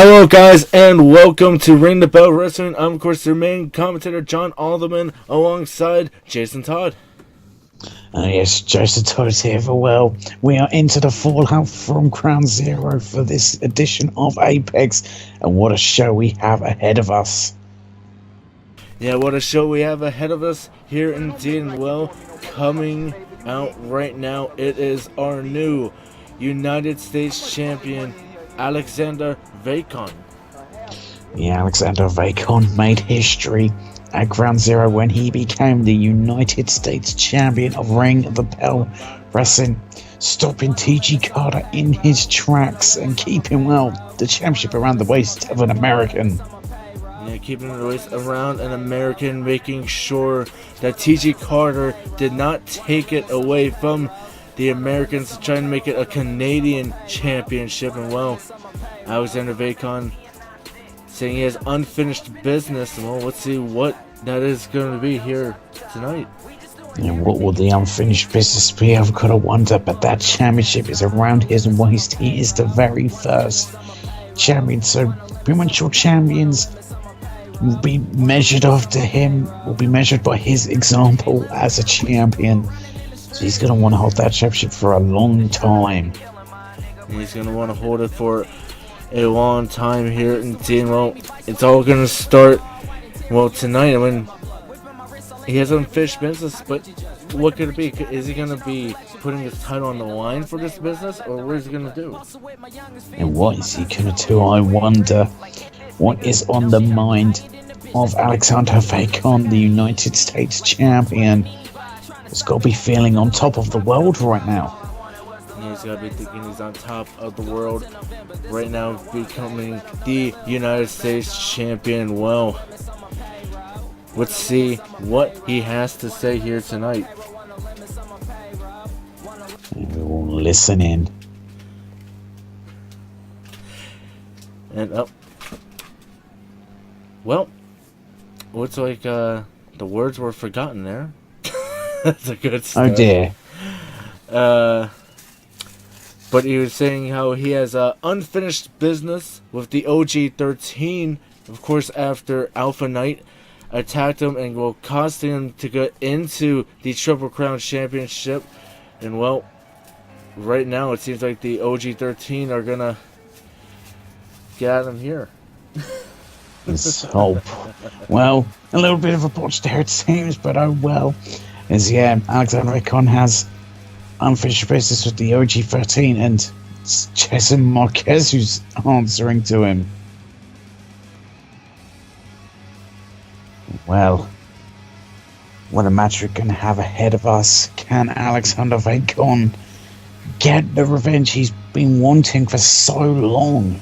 Hello guys and welcome to Ring the Bell Wrestling. I'm of course your main commentator John Alderman alongside Jason Todd. Yes, Jason Todd is here for well. We are into the fallout from Ground Zero for this edition of Apex, and what a show we have ahead of us. Yeah, what a show we have ahead of us here indeed. And well, coming out right now, it is our new United States champion, Alexander Vacon. Yeah, Alexander Vacon made history at Ground Zero when he became the United States champion of Ring the Bell Wrestling, stopping TG Carter in his tracks and keeping, well, the championship around the waist of an American. Yeah, keeping the waist around an American, making sure that TG Carter did not take it away from the Americans, trying to make it a Canadian championship. And well, Alexander Vacon saying he has unfinished business. And well, let's see what that is going to be here tonight. And what will the unfinished business be? I've got to wonder, but that championship is around his waist. He is the very first champion, so pretty much your champions will be measured after him, will be measured by his example as a champion. So he's going to want to hold that championship for a long time. He's going to want to hold it for a long time here indeed. Well, it's all going to start, well, tonight. I mean, he has unfinished business, but what could it be? Is he going to be putting his title on the line for this business, or what is he going to do? And what is he going to do? I wonder what is on the mind of Alexander Vacon, the United States champion. He's got to be feeling on top of the world right now. He's got to be thinking he's on top of the world right now, becoming the United States champion. Well, let's see what he has to say here tonight. And we will listen in. And up. Well, looks like the words were forgotten there. That's a good start. Oh dear. But he was saying how he has unfinished business with the OG-13, of course, after Alpha Knight attacked him and will cost him to get into the Triple Crown Championship. And well, right now it seems like the OG-13 are gonna get at him here. Let's hope. Well, a little bit of a botch there it seems, but oh well. As yeah, Alexander Vacon has unfinished business with the OG-13, and it's Jason Marquez who's answering to him. Well, what a match we're going to have ahead of us. Can Alexander Vacon get the revenge he's been wanting for so long?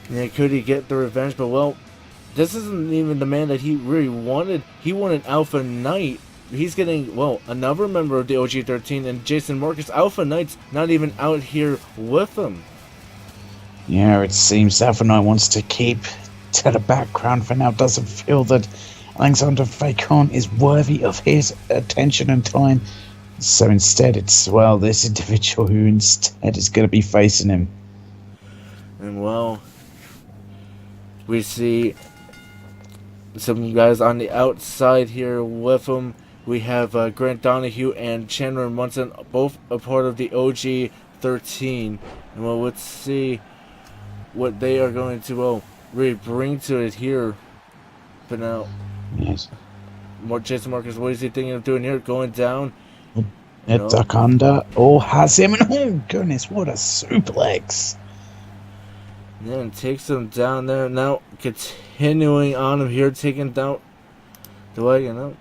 Yeah, could he get the revenge? But well, this isn't even the man that he really wanted. He wanted Alpha Knight. He's getting, well, another member of the OG-13, and Jason Marcus. Alpha Knight's not even out here with him. Yeah, it seems Alpha Knight wants to keep to the background for now. Doesn't feel that Alexander Vacon is worthy of his attention and time. So instead it's, well, this individual who instead is going to be facing him. And well, we see some guys on the outside here with him. We have Grant Donahue and Chandler Munson, both a part of the OG-13. And well, let's see what they are going to, well, really bring to it here. But now, Yes. Jason Marcus, what is he thinking of doing here? Going down? A duck under. Oh, has him. And oh, goodness, what a suplex. Yeah, and takes him down there. Now, continuing on him here, taking down the leg, you know.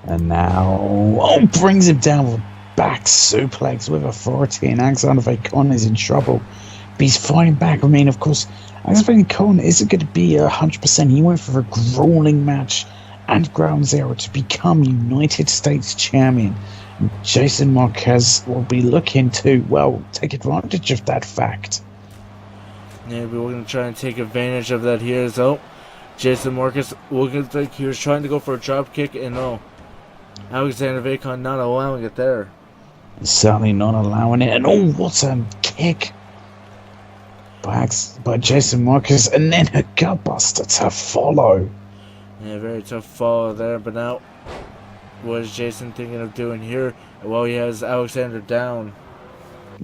And now, oh, brings him down with a back suplex with authority, and Alexander Vacon is in trouble. But he's fighting back. I mean, of course, Alexander Vacon isn't going to be 100%. He went for a grueling match at Ground Zero to become United States champion. And Jason Marquez will be looking to, well, take advantage of that fact. Yeah, we're going to try and take advantage of that here. So, Jason Marcus looking like he was trying to go for a drop kick, and no, Alexander Vacon not allowing it there. Certainly not allowing it. And oh, what a kick by Jason Marcus, and then a gutbuster to follow. Yeah, very tough follow there, but now what is Jason thinking of doing here? Well, he has Alexander down.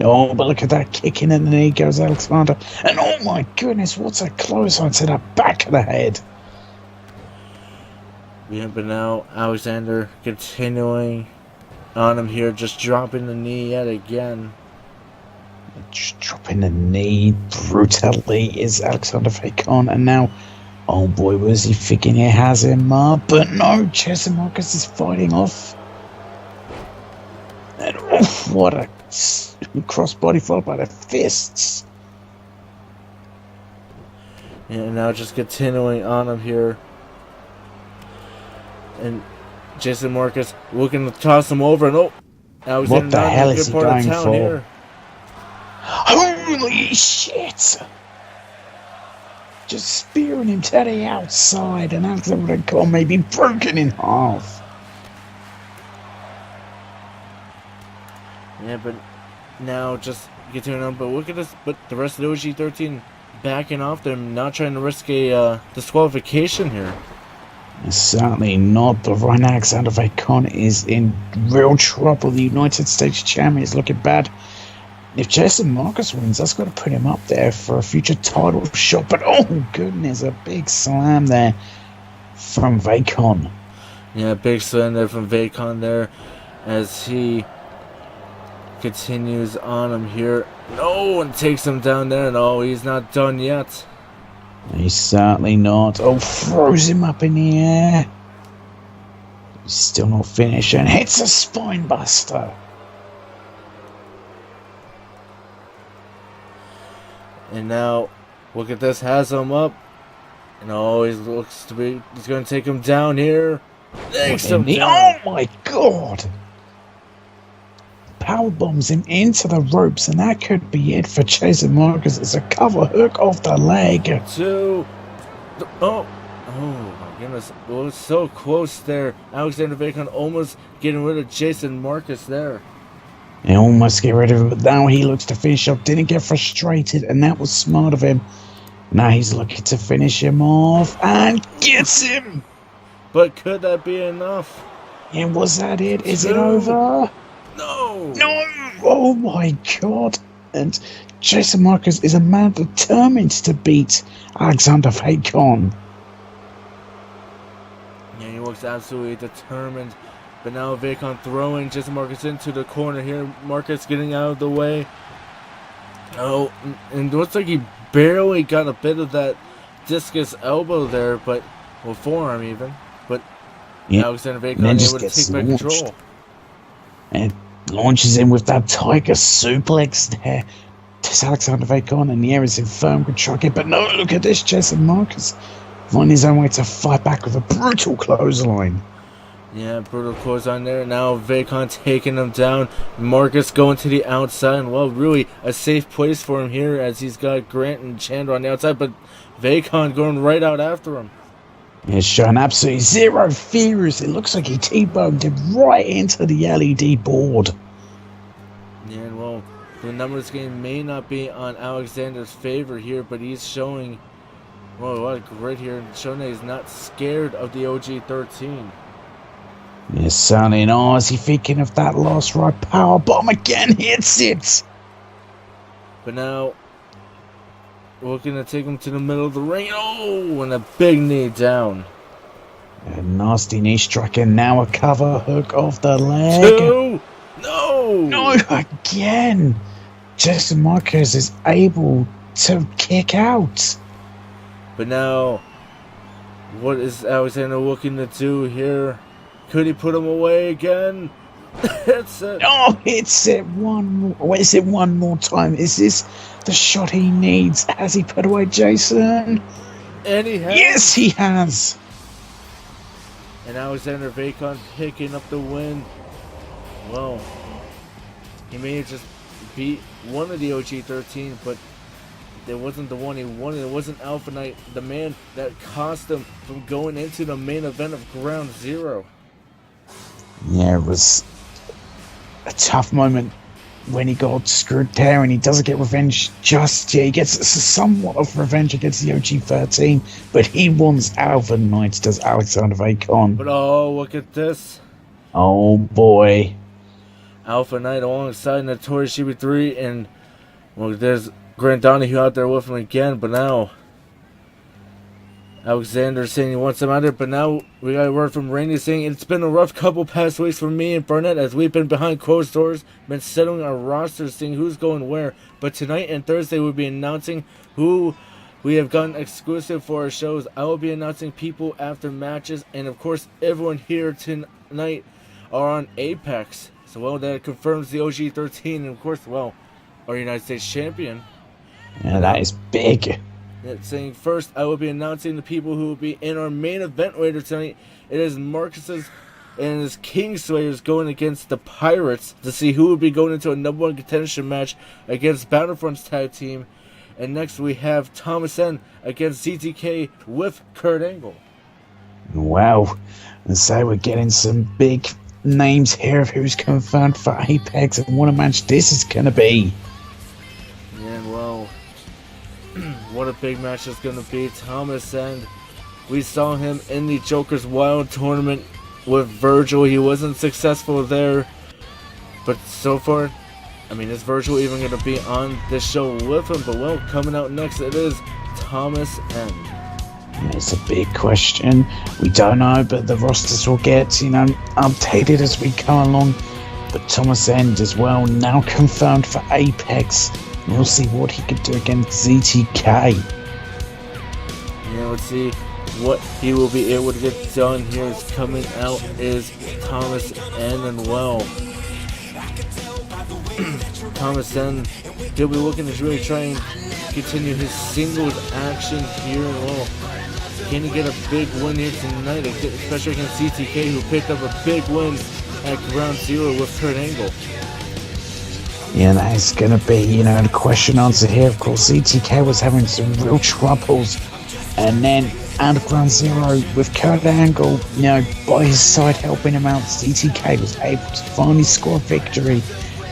Oh, but look at that kicking in the knee goes Alexander. And oh my goodness, what's a clothesline to the back of the head. Yeah, but now Alexander continuing on him here, just dropping the knee yet again. Just dropping the knee brutally is Alexander Vacon, and now, oh boy, was he thinking he has him up, but no, Jason Marcus is fighting off. And oh, what a crossbody followed by the fists. And now just continuing on him here. And Jason Marcus looking to toss him over, and oh, Alexander What the hell is he going for? Here. Holy shit! Just spearing him to the outside, and Alexander Vacon may be broken in half. Yeah, but now just continuing on. But look at this. But the rest of the OG13 backing off. They're not trying to risk a disqualification here. Certainly not. But right now, Alexander Vacon is in real trouble. The United States champion is looking bad. If Jason Marcus wins, that's got to put him up there for a future title shot. But oh goodness, a big slam there from Vacon. Yeah, big slam there from Vacon there as he continues on him here. No, and takes him down there. And oh, he's not done yet. He's certainly not. Oh, throws him up in the air. He's still not finished and hits a spine buster. And now, look at this, has him up. And oh, he looks to be, he's going to take him down here. Takes him down. Oh my god! Power bombs him into the ropes, and that could be it for Jason Marcus. It's a cover hook off the leg. Two. Oh my goodness. It was so close there. Alexander Vacon almost getting rid of Jason Marcus there. He almost get rid of it, but now he looks to finish up. Didn't get frustrated, and that was smart of him. Now he's looking to finish him off, and gets him! But could that be enough? And was that it? Is it over? No! No! Oh my god! And Jason Marcus is a man determined to beat Alexander Vacon. Yeah, he looks absolutely determined. But now Vacon throwing Jason Marcus into the corner here. Marcus getting out of the way. Oh, and it looks like he barely got a bit of that discus elbow there, but, well, forearm even. But yeah. Alexander Vacon able to take back control. And launches in with that tiger suplex there. Just Alexander Vacon in the air is in firm control. But no, look at this, Jason Marcus finding his own way to fight back with a brutal clothesline. Yeah, brutal clothesline there. Now Vacon taking him down. Marcus going to the outside. And, well, really a safe place for him here as he's got Grant and Chandler on the outside. But Vacon going right out after him. He's showing absolutely zero fears. It looks like he T-boned him right into the LED board. Yeah, and, well, the numbers game may not be on Alexander's favor here, but he's showing, well, what a grit here. Showing that he's not scared of the OG13. Yes, certainly not. Is he thinking of that last right power bomb again? Hits it. But now, looking to take him to the middle of the ring. Oh, and a big knee down. A nasty knee strike, and now a cover hook off the leg. Two. No. No, again. Jason Marcus is able to kick out. But now, what is Alexander looking to do here? Could he put him away again? It's it. Oh, hits it one more. Wait, is it one more time? Is this the shot he needs? Has he put away Jason? And he has. Yes, he has. And Alexander Vacon picking up the win. Well, he may have just beat one of the OG13, but it wasn't the one he wanted. It wasn't Alpha Knight, the man that cost him from going into the main event of Ground Zero. Yeah, it was a tough moment when he got screwed there, and he doesn't get revenge just yet. He gets somewhat of revenge against the OG13, but he wants Alpha Knight, does Alexander Vacon. But oh, look at this. Oh boy. Alpha Knight alongside Notorious GB3, and well, there's Grant Donahue out there with him again, but now Alexander saying he wants him out there, but now we got a word from Randy saying it's been a rough couple past weeks for me and Burnett as we've been behind closed doors, been settling our rosters, seeing who's going where. But tonight and Thursday we'll be announcing who we have gotten exclusive for our shows. I will be announcing people after matches, and of course everyone here tonight are on Apex. So well, that confirms the OG13, and of course, well, our United States champion. Yeah, that is big. It's saying first, I will be announcing the people who will be in our main event later tonight. It is Marcus's and his Kingslayers going against the Pirates to see who will be going into a #1 contention match against Battlefront's tag team. And next we have Thomas N against ZTK with Kurt Angle. Wow. And so we're getting some big names here of who's confirmed for Apex, and what a match this is going to be. And well, what a big match it's going to be. Thomas End, we saw him in the Joker's Wild tournament with Virgil. He wasn't successful there, but so far, I mean, is Virgil even going to be on this show with him? But well, coming out next, it is Thomas End. It's a big question. We don't know, but the rosters will get, updated as we go along. But Thomas End as well, now confirmed for Apex. We'll see what he could do against ZTK. Yeah, let's see what he will be able to get done here. Is coming out is Thomas N, and well, Thomas N, he'll be looking to really try and continue his singles action here, and well, can he get a big win here tonight, especially against ZTK, who picked up a big win at Ground Zero with Kurt Angle. Yeah, that is going to be, the question answer here. Of course, ZTK was having some real troubles. And then at Ground Zero, with Kurt Angle, by his side helping him out, ZTK was able to finally score a victory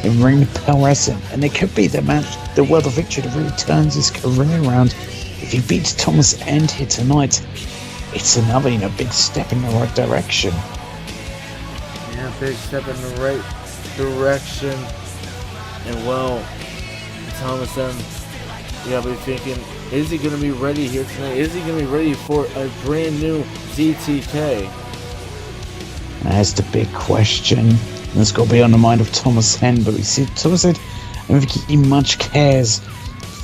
in Ring Perez. And it could be the match, the victory that really turns his career around. If he beats Thomas End here tonight, it's another, big step in the right direction. Yeah, big step in the right direction. And well, Thomas M, you gotta be thinking, is he gonna be ready here tonight? Is he gonna be ready for a brand new ZTK? That's the big question. That's got to be on the mind of Thomas Hen. But we see Thomas Hen, I don't think he much cares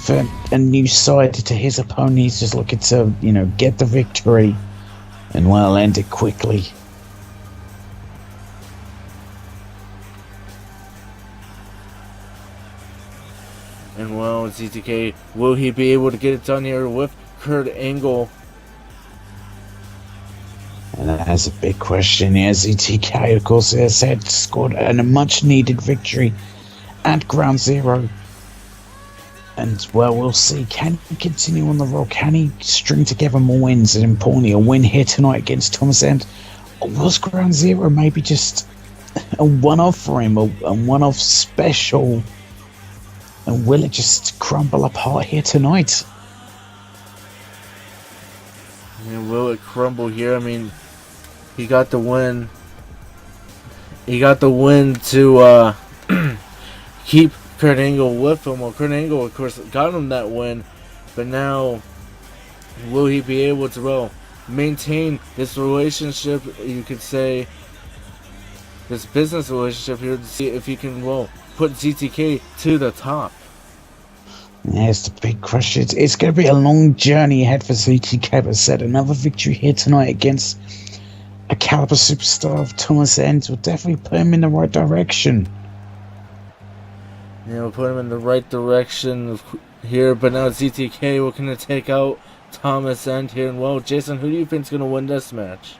for a new side to his opponent. He's just looking to, get the victory and well, end it quickly. And well, ZTK, will he be able to get it done here with Kurt Angle? And that's a big question. Yeah, ZTK, of course, as I said, scored a much needed victory at Ground Zero. And well, we'll see. Can he continue on the roll? Can he string together more wins? And importantly, a win here tonight against Thomas End? Or was Ground Zero maybe just a one-off for him? A one-off special? And will it just crumble apart here tonight? And will it crumble here? I mean, he got the win. He got the win to keep Kurt Angle with him. Well, Kurt Angle, of course, got him that win. But now, will he be able to, well, maintain this relationship, you could say, this business relationship here, to see if he can, well, put ZTK to the top? Yeah, it's the big question. It's going to be a long journey ahead for ZTK, but said another victory here tonight against a caliber superstar of Thomas End will definitely put him in the right direction. Yeah, we'll put him in the right direction here, but now ZTK, we're going to take out Thomas End here. And well, Jason, who do you think is going to win this match?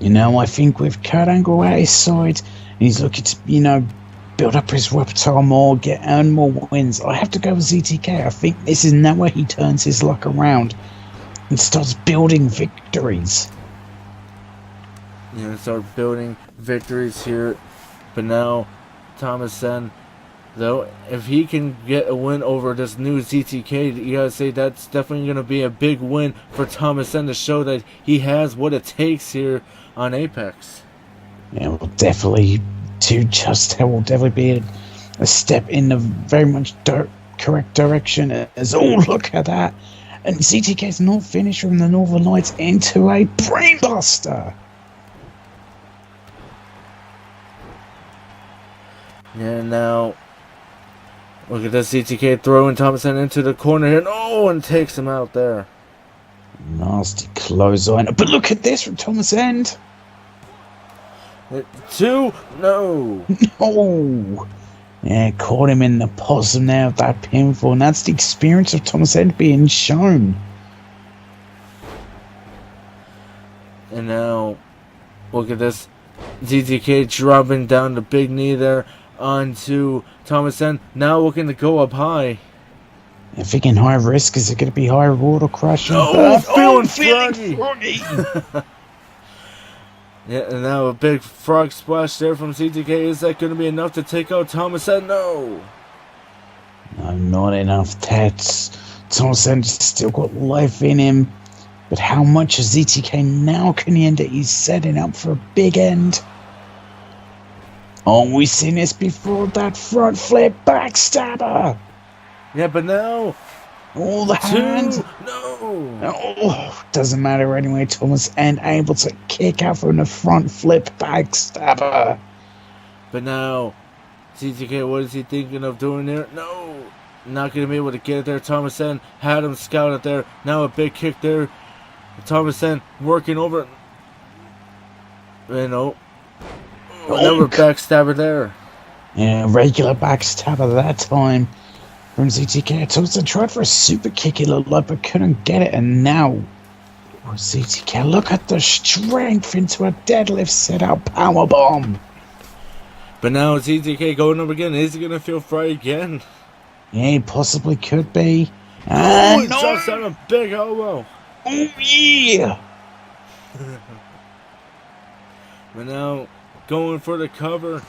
I think with Kurt Angle at his side, he's looking to, build up his repertoire more, earn more wins. I have to go with ZTK. I think this is now where he turns his luck around and starts building victories. Start building victories here. But now, Thomas Sen, though. If he can get a win over this new ZTK, you gotta say that's definitely gonna be a big win for Thomas and to show that he has what it takes here on Apex. Yeah, will definitely do just that. Will definitely be a step in the very much correct direction. As oh, look at that! And ZTK's not finished from the Northern Lights into a brainbuster. Yeah, now look at this ZTK throwing Thomason into the corner here. Oh, and takes him out there. Nasty clothesline. But look at this from Thomas End. 2, no. Oh, yeah, caught him in the possum there of that pinfall. And that's the experience of Thomas End being shown. And now, look at this. ZTK dropping down the big knee there onto Thomason. Now looking to go up high. If he can high risk, is it going to be high reward or crushing? Oh, feeling froggy. Yeah, and now a big frog splash there from ZTK. Is that going to be enough to take out Thomason? No. No, not enough. Thomason still got life in him. But how much of ZTK now can he end it? He's setting up for a big end. Oh, we've seen this before. That front flip backstabber. Yeah, but now... Oh, the hand. 2, no. Oh, doesn't matter anyway. Thomas End able to kick out from the front flip backstabber. But now, ZTK, what is he thinking of doing there? No. Not going to be able to get it there. Thomason had him scouted there. Now a big kick there. Thomason working over. You know. Another backstabber there. Yeah, regular backstabber that time from ZTK. Thomason tried for a super kick, it looked like, but couldn't get it. And now, ZTK, look at the strength into a deadlift set out powerbomb. But now ZTK going up again. Is he going to feel fried again? Yeah, he possibly could be. Oh, he drops down a big elbow. Oh, yeah. But now, going for the cover.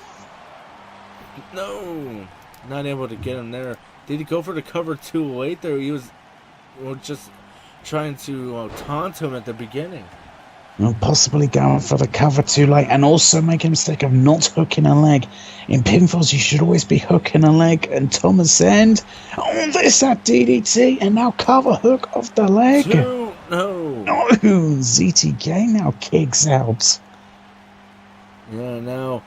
No. Not able to get him there. Did he go for the cover too late there? He was just trying to taunt him at the beginning. Well, possibly going for the cover too late, and also making a mistake of not hooking a leg. In pinfalls, you should always be hooking a leg. And Thomas End, oh, there's that DDT, and now cover hook of the leg. 2, no. No, ZTK now kicks out. Yeah, now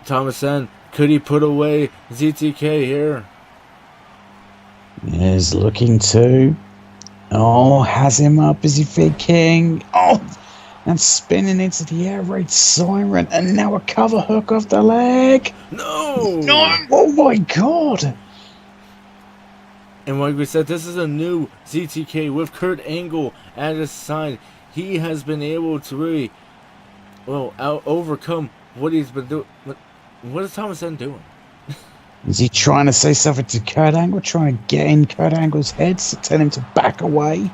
Thomason, could he put away ZTK here? Is looking to. Oh, has him up. Is he thinking? Oh, and spinning into the air raid siren, and now a cover hook of the leg. No! No! Oh my god! And like we said, this is a new ZTK with Kurt Angle at his side. He has been able to really, overcome what he's been doing. What is Thomason doing? Is he trying to say something to Kurt Angle? Trying to get in Kurt Angle's head to tell him to back away?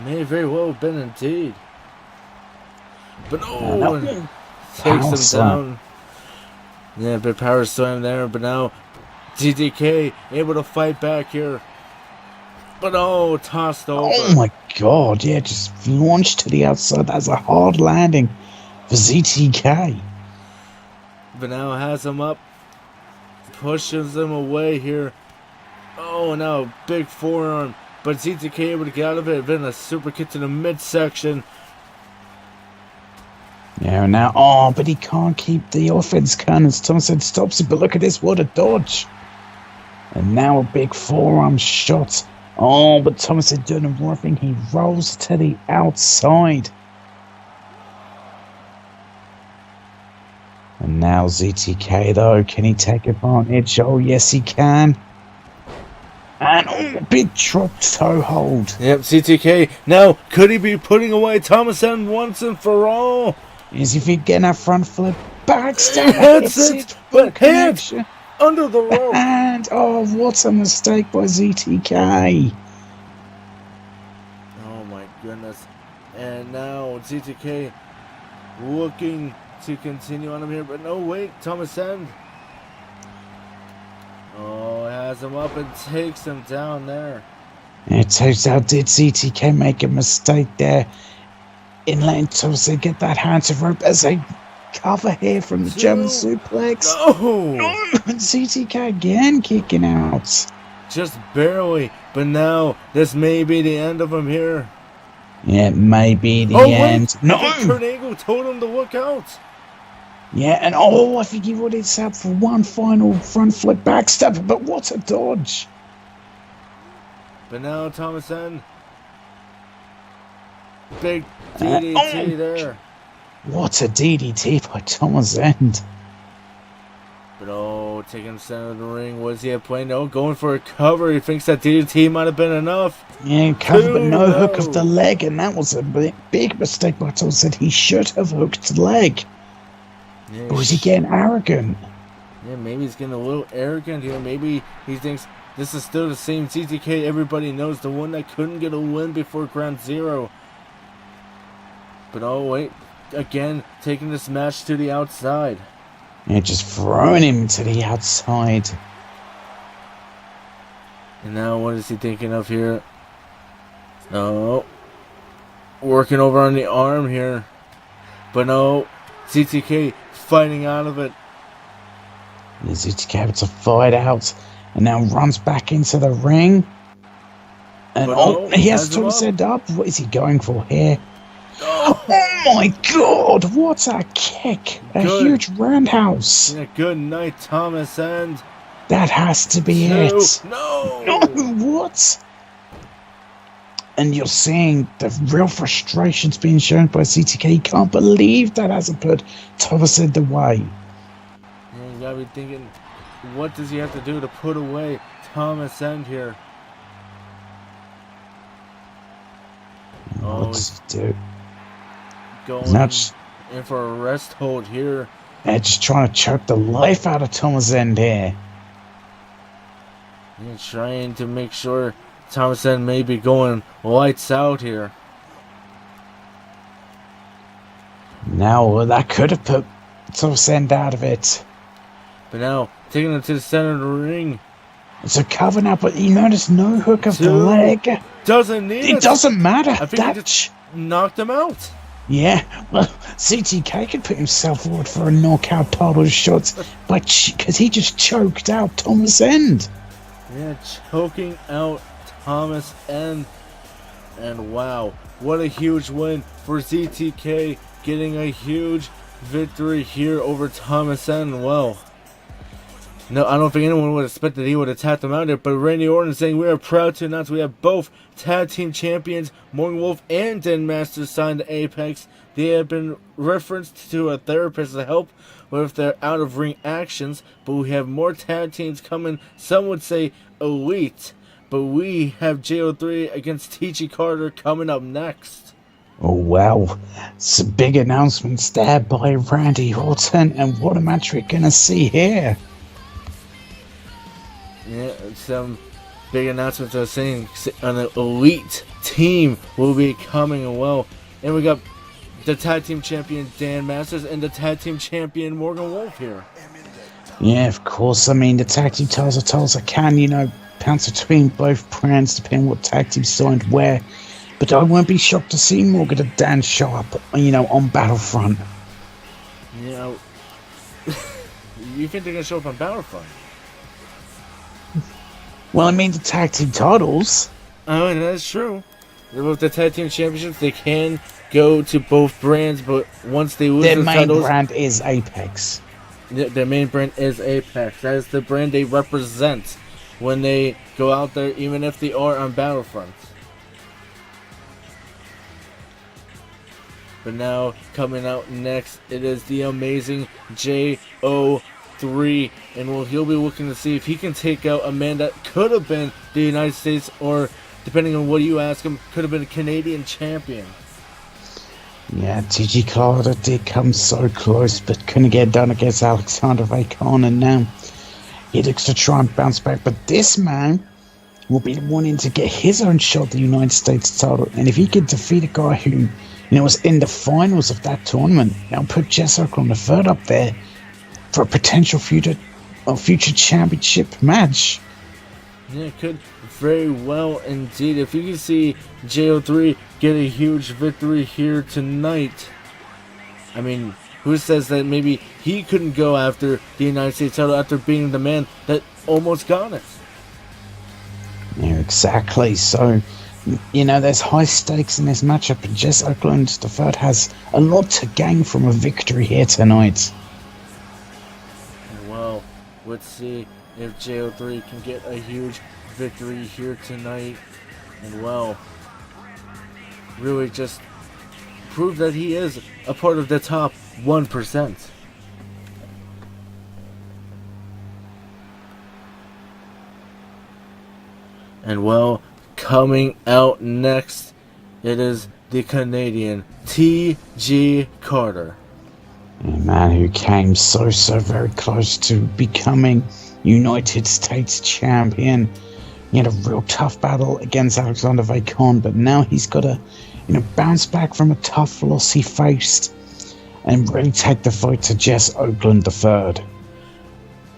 May very well have been indeed. But no. Takes him down. Yeah, big power slam there. But now ZTK able to fight back here. But tossed over. Oh my god, yeah, just launched to the outside. That's a hard landing for ZTK. But now has him up. Pushes him away here. Oh, now big forearm. But ZTK able to get out of it. Then a super kick to the midsection. Yeah, now, but he can't keep the offense coming. Thomason stops it, but look at this, what a dodge. And now a big forearm shot. Oh, but Thomason doing the wrong thing. He rolls to the outside. And now ZTK, though, can he take advantage? Oh, yes, he can. And big drop toe hold. Yep, ZTK. Now, could he be putting away Thomason once and for all? Is he getting that front flip? Backstab. Hits it, but hit under the rope. And, what a mistake by ZTK. Oh, my goodness. And now ZTK looking to continue on him here, but no, wait, Thomason. Oh, Has him up and takes him down there. It turns out did CTK make a mistake there in letting Thompson get that hand to rope as a cover here from the German suplex. No! And CTK again kicking out. Just barely, but now this may be the end of him here. Yeah, it may be the end. No! Kurt Angle told him to look out. Yeah, and I think he would have set for one final front flip backstab, but what a dodge. But now Thomas End. Big DDT there. What a DDT by Thomas End. But taking center of the ring. What does he have planned? Going for a cover. He thinks that DDT might have been enough. Yeah, cover, but no hook of the leg, and that was a big mistake by Thomas End. He should have hooked the leg. Yeah, or was he getting arrogant? Yeah, maybe he's getting a little arrogant here. Maybe he thinks this is still the same CTK everybody knows, the one that couldn't get a win before Ground Zero. But wait, again, taking this match to the outside. Yeah, just throwing him to the outside. And now what is he thinking of here? No. Working over on the arm here. But no, CTK fighting out of it. And CTK able to fight out. And now runs back into the ring. And he has to set up. What is he going for here? Oh my god, what a kick. A huge roundhouse. Yeah, good night, Thomas End. That has to be it. No, what? And you're seeing the real frustrations being shown by CTK. He can't believe that hasn't put Thomas End away. Yeah, you gotta be thinking, what does he have to do to put away Thomas End here? What does he do? Going in for a rest hold here. Yeah, just trying to choke the life out of Thomas End here. Yeah, trying to make sure Thomas End may be going lights out here. Now, that could have put Thomas End out of it. But now, taking him to the center of the ring. It's a cover now, but you notice no hook of the leg. Doesn't need it. It doesn't matter. I think he just knocked him out. Yeah, well, CTK could put himself forward for a knockout title shot, but because he just choked out Thomas End. Yeah, choking out Thomas End. And wow, what a huge win for CTK, getting a huge victory here over Thomas End. Well, no, I don't think anyone would expect that he would have tapped him out there, but Randy Orton saying we are proud to announce we have both tag team champions, Morgan Wolf and Den Masters, signed to Apex. They have been referenced to a therapist to help with their out-of-ring actions, but we have more tag teams coming. Some would say elite, but we have JO3 against TG Carter coming up next. Oh wow, some big announcements there by Randy Orton, and what a match we're gonna see here. Yeah, some big announcements are saying an elite team will be coming well. And we got the tag team champion Dan Masters and the tag team champion Morgan Wolf here. Yeah, of course. I mean, the tag team titles can, bounce between both brands depending what tag team signed where. But I won't be shocked to see Morgan and Dan show up, on Battlefront. Yeah. You think they're going to show up on Battlefront? Well, I mean, the tag team titles. Oh, that's true. With the tag team championships, they can go to both brands, but once they lose their the main titles, brand is Apex. Their main brand is Apex. That is the brand they represent when they go out there, even if they are on Battlefront. But now, coming out next, it is the amazing JO3, and he'll be looking to see if he can take out a man that could have been the United States, or depending on what you ask him, could have been a Canadian champion. Yeah, TG Carter did come so close, but couldn't get it done against Alexander Vacon, and now he looks to try and bounce back. But this man will be wanting to get his own shot at the United States title, and if he could defeat a guy who was in the finals of that tournament, now put Jessica on the third up there for a potential future championship match. Yeah, it could very well indeed. If you can see JO3 get a huge victory here tonight, I mean, who says that maybe he couldn't go after the United States title after being the man that almost got it? Yeah, exactly. So, there's high stakes in this matchup, and Jess Oakland III has a lot to gain from a victory here tonight. Well, let's see if JO3 can get a huge victory here tonight, and well, really just prove that he is a part of the top 1%. And well, coming out next, it is the Canadian T.G. Carter. A man who came so very close to becoming United States champion. He had a real tough battle against Alexander Vacon, but now he's got to, bounce back from a tough loss he faced and really take the fight to Jess Oakland III.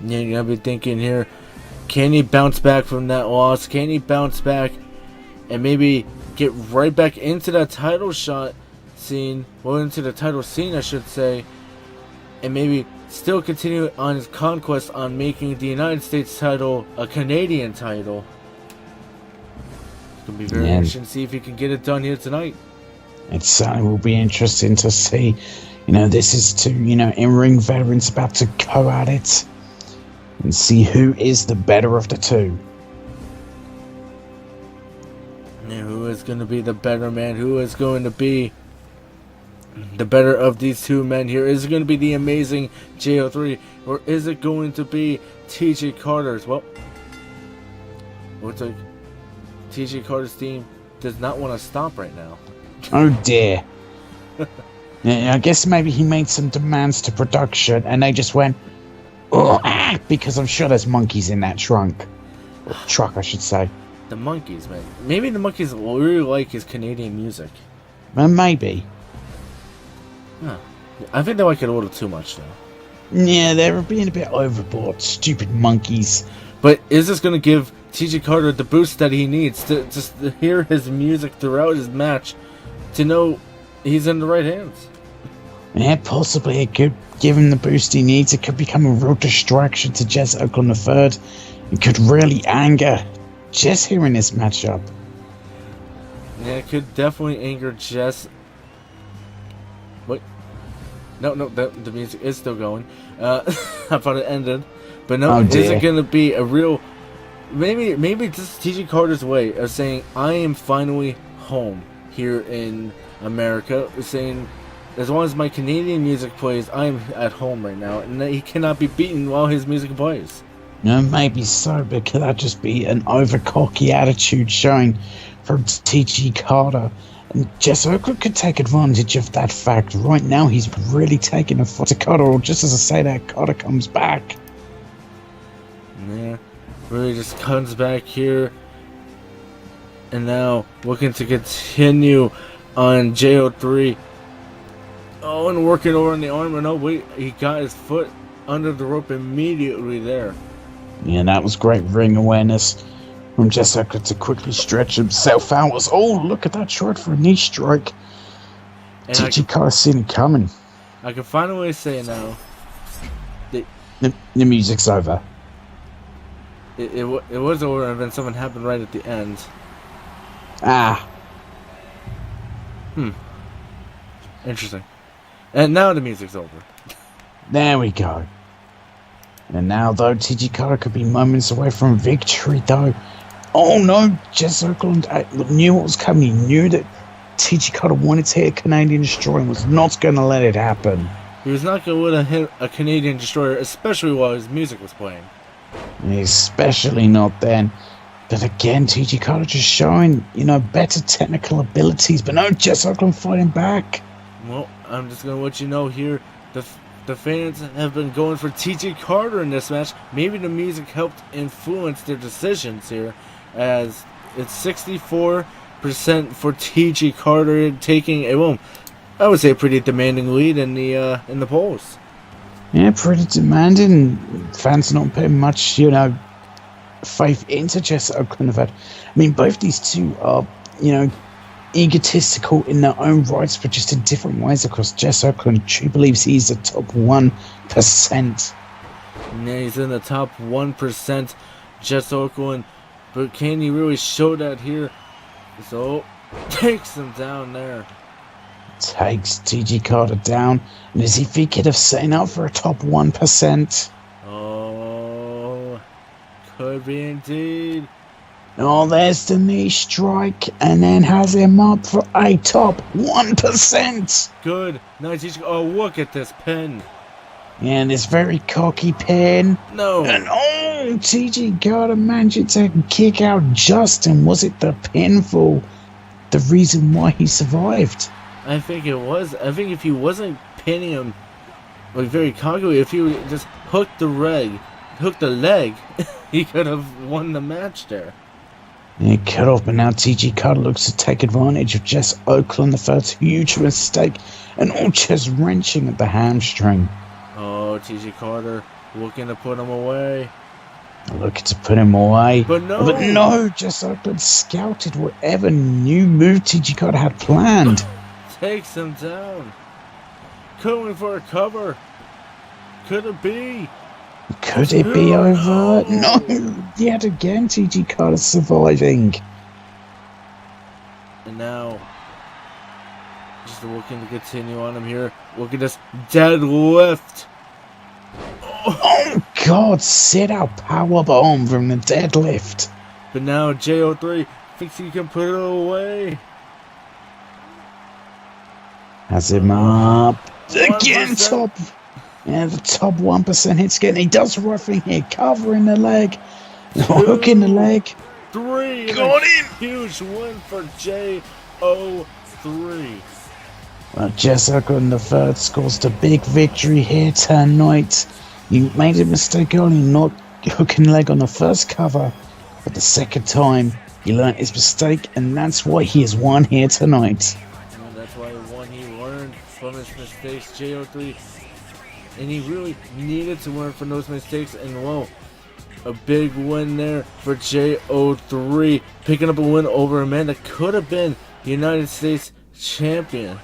Yeah, you gotta be thinking here, can he bounce back from that loss? Can he bounce back and maybe get right back into that title shot scene, well, into the title scene, I should say, and maybe still continue on his conquest on making the United States title a Canadian title? It's going to be very interesting to see if he can get it done here tonight. It certainly will be interesting to see. This is two, in-ring veterans about to go at it and see who is the better of the two. Yeah, who is going to be the better man? Who is going to be the better of these two men here? Is it going to be the amazing JO3, or is it going to be T.J. Carter's? Well, looks like T.J. Carter's team does not want to stop right now. Oh dear. Yeah, I guess maybe he made some demands to production and they just went, because I'm sure there's monkeys in that trunk. Or truck, I should say. The monkeys, man. Maybe the monkeys will really like his Canadian music. Maybe. Huh. I think they like it a little too much, though. Yeah, they're being a bit overboard. Stupid monkeys. But is this going to give T.J. Carter the boost that he needs to just hear his music throughout his match to know he's in the right hands? Yeah, possibly. It could give him the boost he needs. It could become a real distraction to Jess Oakland III. It could really anger Jess here in this matchup. Yeah, it could definitely anger Jess. Wait. No, the music is still going. I thought it ended. But no, is it going to be a real... Maybe this is T.J. Carter's way of saying, I am finally home here in America. Saying, as long as my Canadian music plays, I am at home right now. And that he cannot be beaten while his music plays. No, maybe so, but could that just be an over-cocky attitude showing from T.G. Carter? And Jess Oakland could take advantage of that fact. Right now, he's really taking a foot to Carter, or just as I say that, Carter comes back. Yeah, really just comes back here. And now, looking to continue on JO3. Oh, and working over on the arm. No, wait, he got his foot under the rope immediately there. Yeah, that was great ring awareness from Jess Oakland to quickly stretch himself out. Look at that short for a knee strike. T.G. Carter seen it coming. I can finally say now. The music's over. It was over, and then something happened right at the end. Interesting. And now the music's over. There we go. And now, though, T.G. Carter could be moments away from victory, though. Oh, no, Jess Oakland knew what was coming. He knew that T.G. Carter wanted to hit a Canadian Destroyer and was not going to let it happen. He was not going to let hit a Canadian Destroyer, especially while his music was playing. Especially not then. But again, T.G. Carter just showing, better technical abilities. But no, Jess Oakland fighting back. Well, I'm just going to let you know here, the fans have been going for T.J. Carter in this match. Maybe the music helped influence their decisions here, as it's 64% for T.J. Carter, taking a, I would say, a pretty demanding lead in the polls. Yeah, pretty demanding. Fans not putting much, faith into Jess Oakland have had. I mean, both these two are, egotistical in their own rights, but just in different ways. Of course, Jess Oakland truly believes he's the top 1%. Yeah, he's in the top 1%, Jess Oakland. But can he really show that here? So, takes him down there. Takes TG Carter down. And is he thinking of setting up for a top 1%? Oh, could be indeed. Oh, there's the knee strike, and then has him up for a top 1%. Good. Nice. Oh, look at this pin. And this very cocky pin. No. And TG Carter managed to kick out Justin. Was it the pinfall the reason why he survived? I think it was. I think if he wasn't pinning him like very cockily, if he would just hooked the leg, he could have won the match there. He cut off, but now TG Carter looks to take advantage of Jess Oakland, the first huge mistake, and all just wrenching at the hamstring. Oh, TG Carter looking to put him away. Looking to put him away. But no, Jess Oakland scouted whatever new move TG Carter had planned. Takes him down. Going for a cover. Could it be? Could it be over? No! Yet again, TG Carter surviving. And now, just looking to continue on him here. Look at this deadlift. Oh God! Sit out powerbomb from the deadlift. But now JO3 thinks he can put it away. Has him up. 1%. Again, top. Yeah, the top 1% hits again. He does the right thing here. Covering the leg. Hooking the leg. 3. Got him. Huge win for JO3. Well, Jess Oakland the third scores the big victory here tonight. You made a mistake early not hooking the leg on the first cover. But the second time, he learned his mistake. And that's why he has won here tonight. And that's why he learned from his mistakes. JO3. And he really needed to learn from those mistakes. And whoa, a big win there for JO3. Picking up a win over a man that could have been United States champion.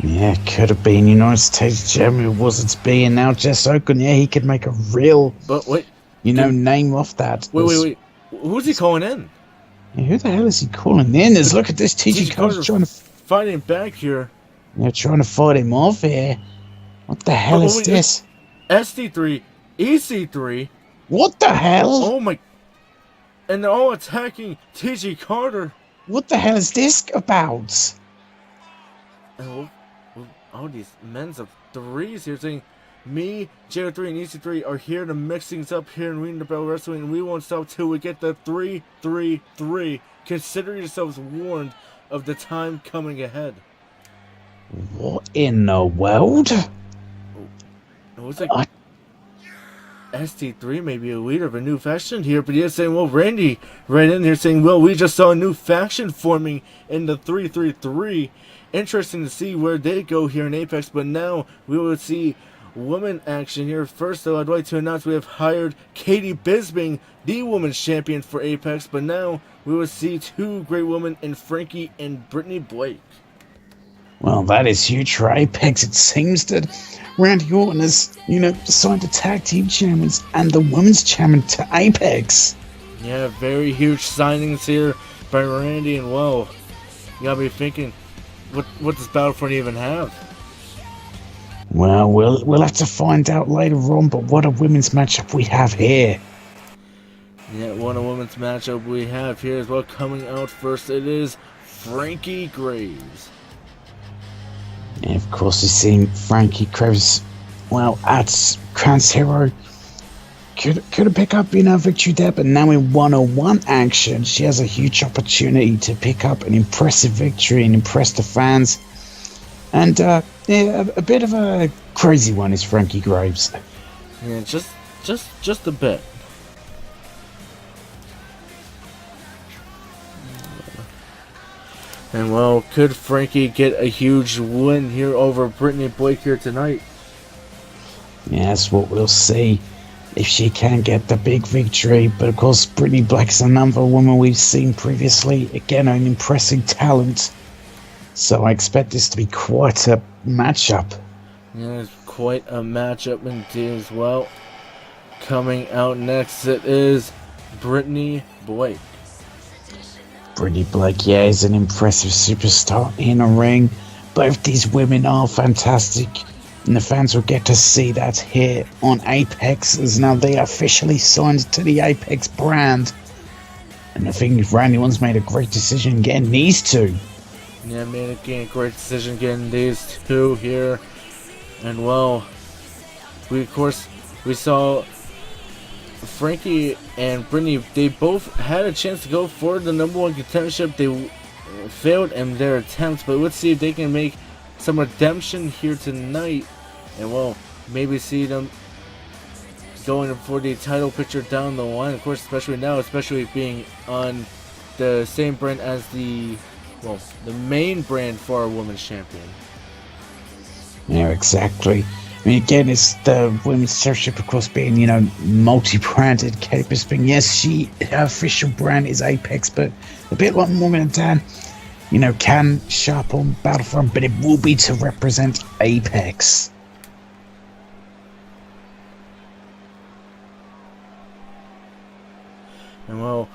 Yeah, could have been United States champion. Wasn't to be. And now Jess Oakland, yeah, he could make a real, But wait, name off that. Wait. Who's he calling in? Yeah, who the hell is he calling in? Look at this. TG Carter's trying to fighting back here. They're trying to fight him off here. What the hell is this? SD3, EC3. What the hell? Oh my! And they're all attacking TG Carter. What the hell is this about? And all these men's of threes here saying, me, JO3, and EC3 are here to mix things up here in Ring the Bell Wrestling, and we won't stop till we get the 3-3-3. Consider yourselves warned of the time coming ahead. What in the world? It was like ST3 may be a leader of a new faction here, but he's saying, well, Randy right in here saying, well, we just saw a new faction forming in the 3-3-3. Interesting to see where they go here in Apex, but now we will see women action here. First, though, I'd like to announce we have hired Katie Bisbing, the women's champion for Apex, but now we will see two great women in Frankie and Brittany Blake. Well, that is huge for Apex. It seems that Randy Orton has, signed the tag team champions and the women's champion to Apex. Yeah, very huge signings here by Randy, and well, you gotta be thinking, what does Battlefront even have? Well, we'll have to find out later on, but what a women's matchup we have here. Yeah, what a women's matchup we have here as well. Coming out first, it is Frankie Graves. And of course, we've seen Frankie Graves, at Crown's Hero. Could pick up, victory there, but now in one-on-one action, she has a huge opportunity to pick up an impressive victory and impress the fans. And, a bit of a crazy one is Frankie Graves. Yeah, just a bit. And well, could Frankie get a huge win here over Brittany Blake here tonight? Yeah, that's what we'll see. if she can get the big victory. But of course, Brittany Black's another woman we've seen previously. Again, an impressive talent. So I expect this to be quite a matchup. Yeah, it's quite a matchup indeed as well. Coming out next, it is Brittany Blake. Brittany Blake, yeah, is an impressive superstar in a ring. Both these women are fantastic, and the fans will get to see that here on Apex, as now they are officially signed to the Apex brand. And I think Randy Orton's made a great decision getting these two. Yeah, made a great decision getting these two here. And well, we saw Frankie and Brittany, they both had a chance to go for the #1 contendership. They failed in their attempts, but let's see if they can make some redemption here tonight. And well, maybe see them going for the title picture down the line, of course, especially now, especially being on the same brand as the main brand for our women's champion. Yeah, exactly. I mean, again, it's the women's championship, of course, being, multi-branded. Katie Bisping, yes, her official brand is Apex, but a bit like Morgan and Dan, can show up on Battlefront, but it will be to represent Apex. And well,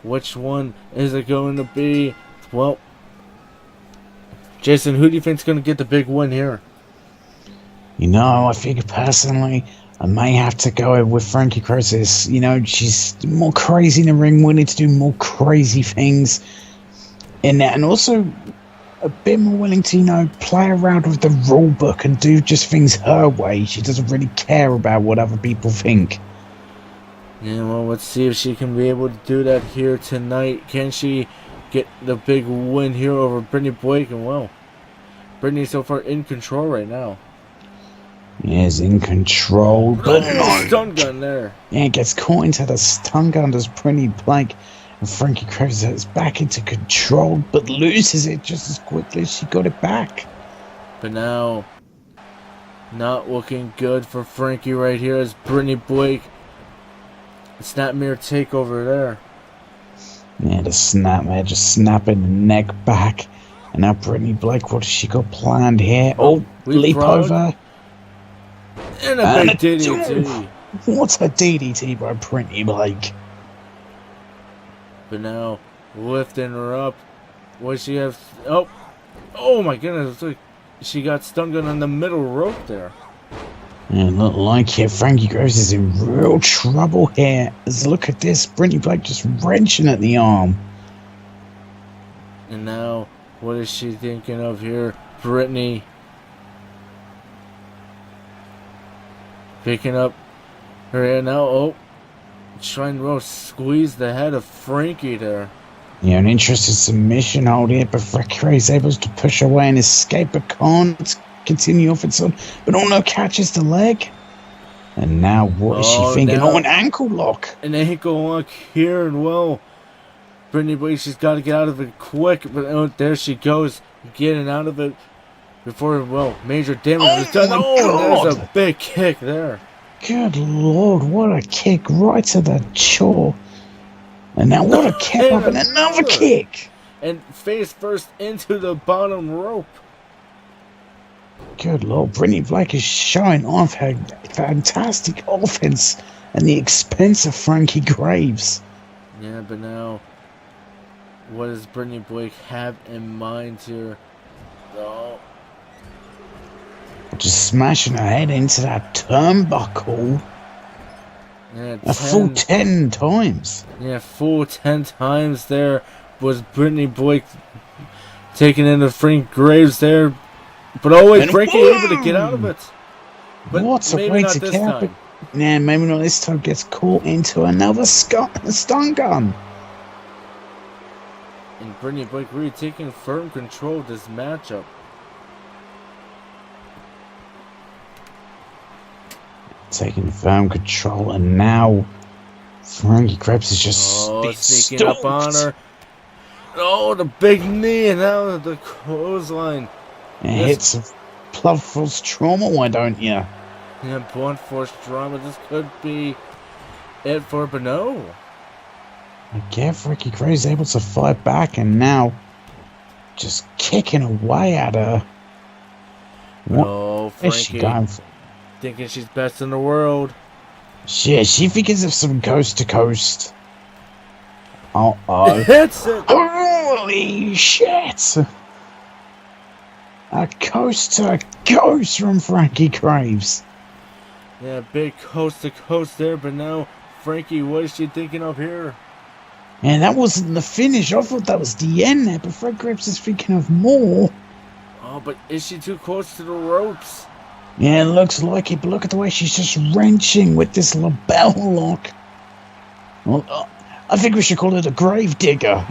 which one is it going to be? Well, Jason, who do you think is going to get the big win here? I think personally, I may have to go with Frankie Cross. She's more crazy in the ring, willing to do more crazy things in there, and also a bit more willing to, play around with the rule book and do just things her way. She doesn't really care about what other people think. Yeah, well, let's see if she can be able to do that here tonight. Can she get the big win here over Brittany Blake? And well, Brittany's so far in control right now. Is in control, but no. Stun gun there. Yeah, gets caught into the stun gun as Brittany Blake, and Frankie Krebs is back into control, but loses it just as quickly as she got it back. But now, not looking good for Frankie right here as Brittany Blake. Snapmare takeover there. Yeah, the snapmare just snapping the neck back. And now Brittany Blake, what has she got planned here? Oh, leap over. And a big DDT. What's a DDT by Brittany Blake? But now, lifting her up. What does she have? Oh my goodness. It's like she got stun gun on the middle rope there. And look like it, Frankie Groves is in real trouble here. As look at this, Brittany Blake just wrenching at the arm. And now, what is she thinking of here? Brittany picking up her head now. Oh, trying to squeeze the head of Frankie there. Yeah, an interesting submission hold here, but Frankie is able to push away and escape, but can't continue off its own. But no, catches the leg. And now what is she thinking? An ankle lock. An ankle lock here, and well, Brittany Blake, she's got to get out of it quick. But there she goes, getting out of it before, major damage is done. There's a big kick there. Good Lord, what a kick right to the jaw. And now what a kick up and another kick. And face first into the bottom rope. Good Lord, Brittany Blake is showing off her fantastic offense at the expense of Frankie Graves. Yeah, but now, what does Brittany Blake have in mind here? Oh. Just smashing her head into that turnbuckle. Yeah, a full 10 times. Yeah, full 10 times there was Brittany Blake taking into Frank Graves there. But always Frankie able to get out of it. But what a way to get out of it. Nah, maybe not this time. Gets caught into another stun gun. And Brittany Blake really taking firm control of this matchup. Taking firm control, and now Frankie Krebs is just sneaking up on her. Oh, the big knee, and now the clothesline. It hits a blood force trauma, why don't you? Yeah, blunt force drama. This could be it for, but no. Again, Frankie Gray's able to fight back, and now just kicking away at her. What Oh, is she Frankie. going for? Thinking she's best in the world. Yeah, she figures of some coast to coast. Uh-oh. Hits it! Holy shit! A coast to coast from Frankie Graves. Yeah, big coast to coast there, but now, Frankie, what is she thinking of here? And that wasn't the finish. I thought that was the end there, but Frankie Graves is thinking of more. Oh, but is she too close to the ropes? Yeah, it looks like it, but look at the way she's just wrenching with this label lock. Well, I think we should call it a grave digger.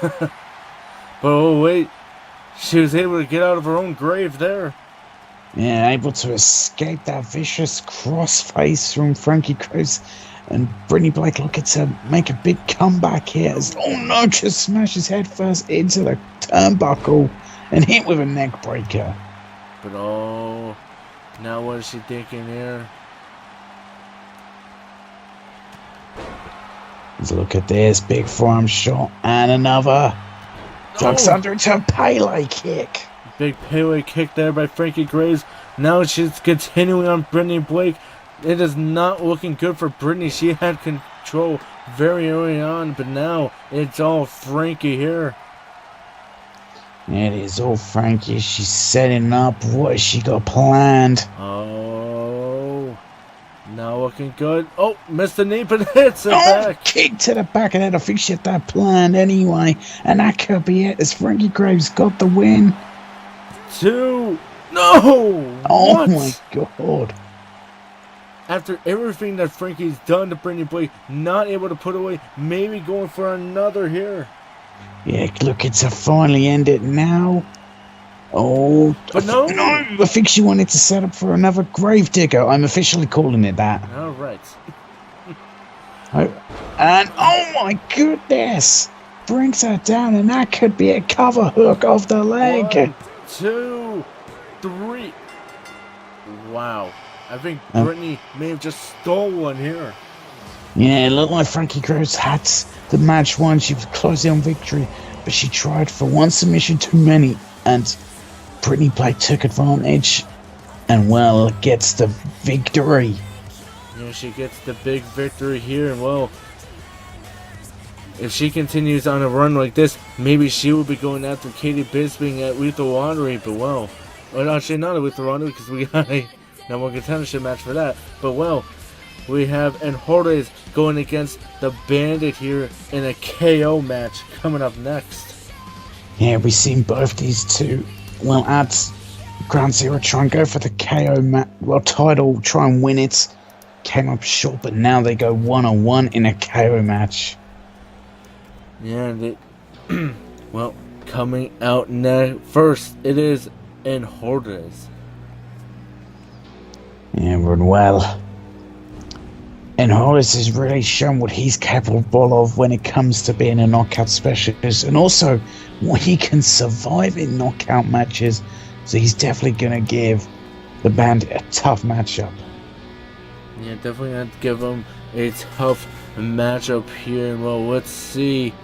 But oh, wait. She was able to get out of her own grave there. Yeah, able to escape that vicious crossface from Frankie Graves. And Brittany Blake looking to make a big comeback here as, oh no, just smashes head first into the turnbuckle and hit with a neck breaker. But oh, now what is she thinking here? Let's look at this, big forearm shot and another. Ducks under into a Pele kick. Big Pele kick there by Frankie Graves. Now she's continuing on Brittany Blake. It is not looking good for Brittany. She had control very early on, but now it's all Frankie here. It is all Frankie. She's setting up. What has she got planned? Oh, now looking good. Oh, missed the knee, but hits it back. Kick to the back of that. I think she had that planned anyway. And that could be it as Frankie Graves got the win. 2. No! Oh What? my god. After everything that Frankie's done to Brittany Blake, not able to put away, maybe going for another here. Yeah, looking to finally end it now. Oh, but no. I think she wanted to set up for another grave digger. I'm officially calling it that. All right. And oh my goodness, brings her down, and that could be a cover hook off the leg. 1, 2, 3. Wow. I think Brittany may have just stole one here. Yeah, it looked like Frankie Graves had the match won. She was closing on victory, but she tried for one submission too many, and Brittany Blake took advantage and, well, gets the victory. Yeah, she gets the big victory here, and, well, if she continues on a run like this, maybe she will be going after Katie Bisping at Lethal Lottery, but, well, actually not at Lethal Lottery because we got a number one contendership match for that, but, well, we have Enjordas going against the Bandit here in a KO match coming up next. Yeah, we've seen both these two, well, at Ground Zero try and go for the KO title, try and win it. Came up short, but now they go one-on-one in a KO match. Yeah, they, well, coming out first, it is Enjordas. Yeah, well, and Horace has really shown what he's capable of when it comes to being a knockout specialist, and also what he can survive in knockout matches. So he's definitely going to give the Bandit a tough matchup. Yeah, definitely going to give him a tough matchup here. And, well, let's see.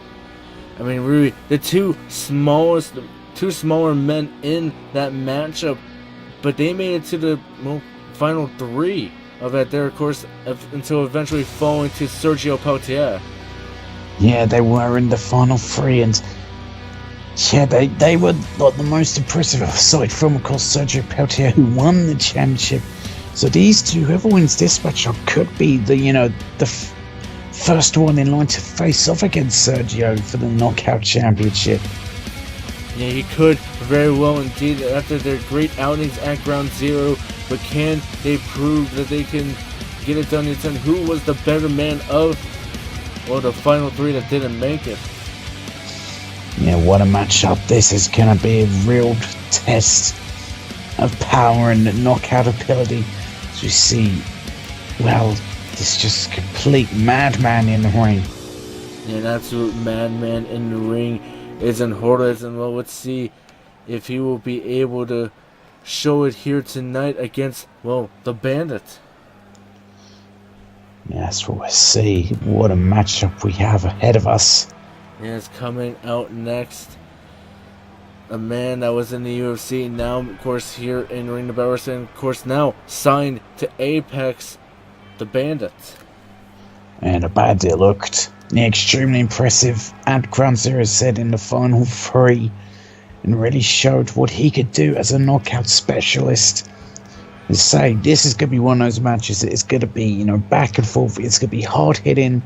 I mean, really, the two smaller men in that matchup, but they made it to the final 3 of it there, of course, until eventually falling to Sergio Peltier. Yeah, they were in the final 3, and yeah, they were like the most impressive aside from, of course, Sergio Peltier, who won the championship. So these two, whoever wins this matchup, could be the first one in line to face off against Sergio for the knockout championship. Yeah, he could very well indeed after their great outings at Ground Zero, but can they prove that they can get it done in turn? Who was the better man of, well, the final 3 that didn't make it? Yeah, what a matchup. This is going to be a real test of power and knockout ability. As you see, well, this just complete madman in the ring. Yeah, an absolute madman in the ring is Enjordas, and well, let's see if he will be able to show it here tonight against, well, the Bandit. Yeah, that's what we see. What a matchup we have ahead of us. And it's coming out next. A man that was in the UFC, now, of course, here in Ring of Battle Wrestling, of course, now signed to Apex, the Bandit. And the Bandit looked extremely impressive, at Ground Zero said in the final 3, and really showed what he could do as a knockout specialist. And say, this is going to be one of those matches that is going to be, back and forth. It's going to be hard hitting,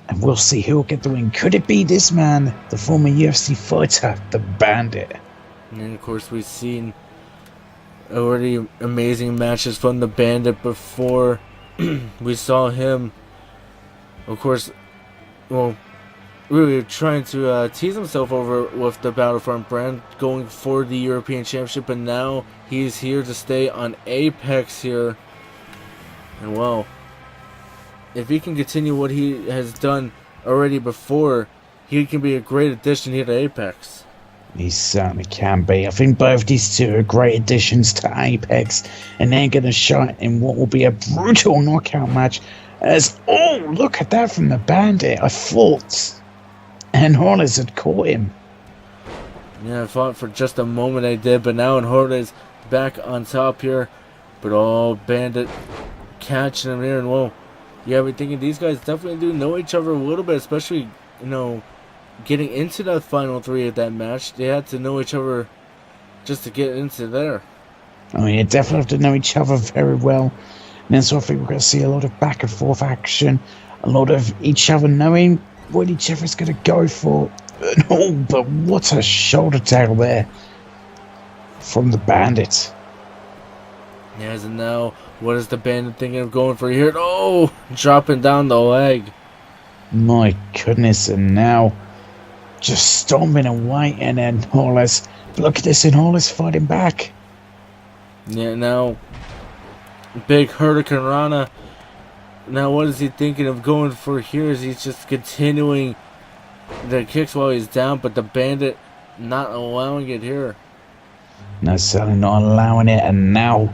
and we'll see who will get the win. Could it be this man, the former UFC fighter, the Bandit? And of course, we've seen already amazing matches from the Bandit before. We saw him, of course, well, really trying to tease himself over with the Battlefront brand, going for the European Championship, but now he's here to stay on Apex here. And well, if he can continue what he has done already before, he can be a great addition here to Apex. He certainly can be. I think both these two are great additions to Apex, and they're going to shine in what will be a brutal knockout match. Look at that from the Bandit. I thought and Hornets had caught him. Yeah, I thought for just a moment I did, but now Hornets back on top here. But Bandit catching him here, and well, yeah, we're thinking these guys definitely do know each other a little bit, especially, getting into that final 3 of that match. They had to know each other just to get into there. Oh yeah, definitely have to know each other very well. And then so I think we're going to see a lot of back and forth action, a lot of each other knowing what each other is going to go for. But what a shoulder tackle there from the Bandit. Yes, and now, what is the Bandit thinking of going for here? Oh, dropping down the leg. My goodness, and now just stomping away, and then Hollis. Look at this, and Hollis fighting back. Yeah, now, big Hurricane Rana. Now, what is he thinking of going for here? Is he just continuing the kicks while he's down, but the Bandit not allowing it here? No, certainly not allowing it, and now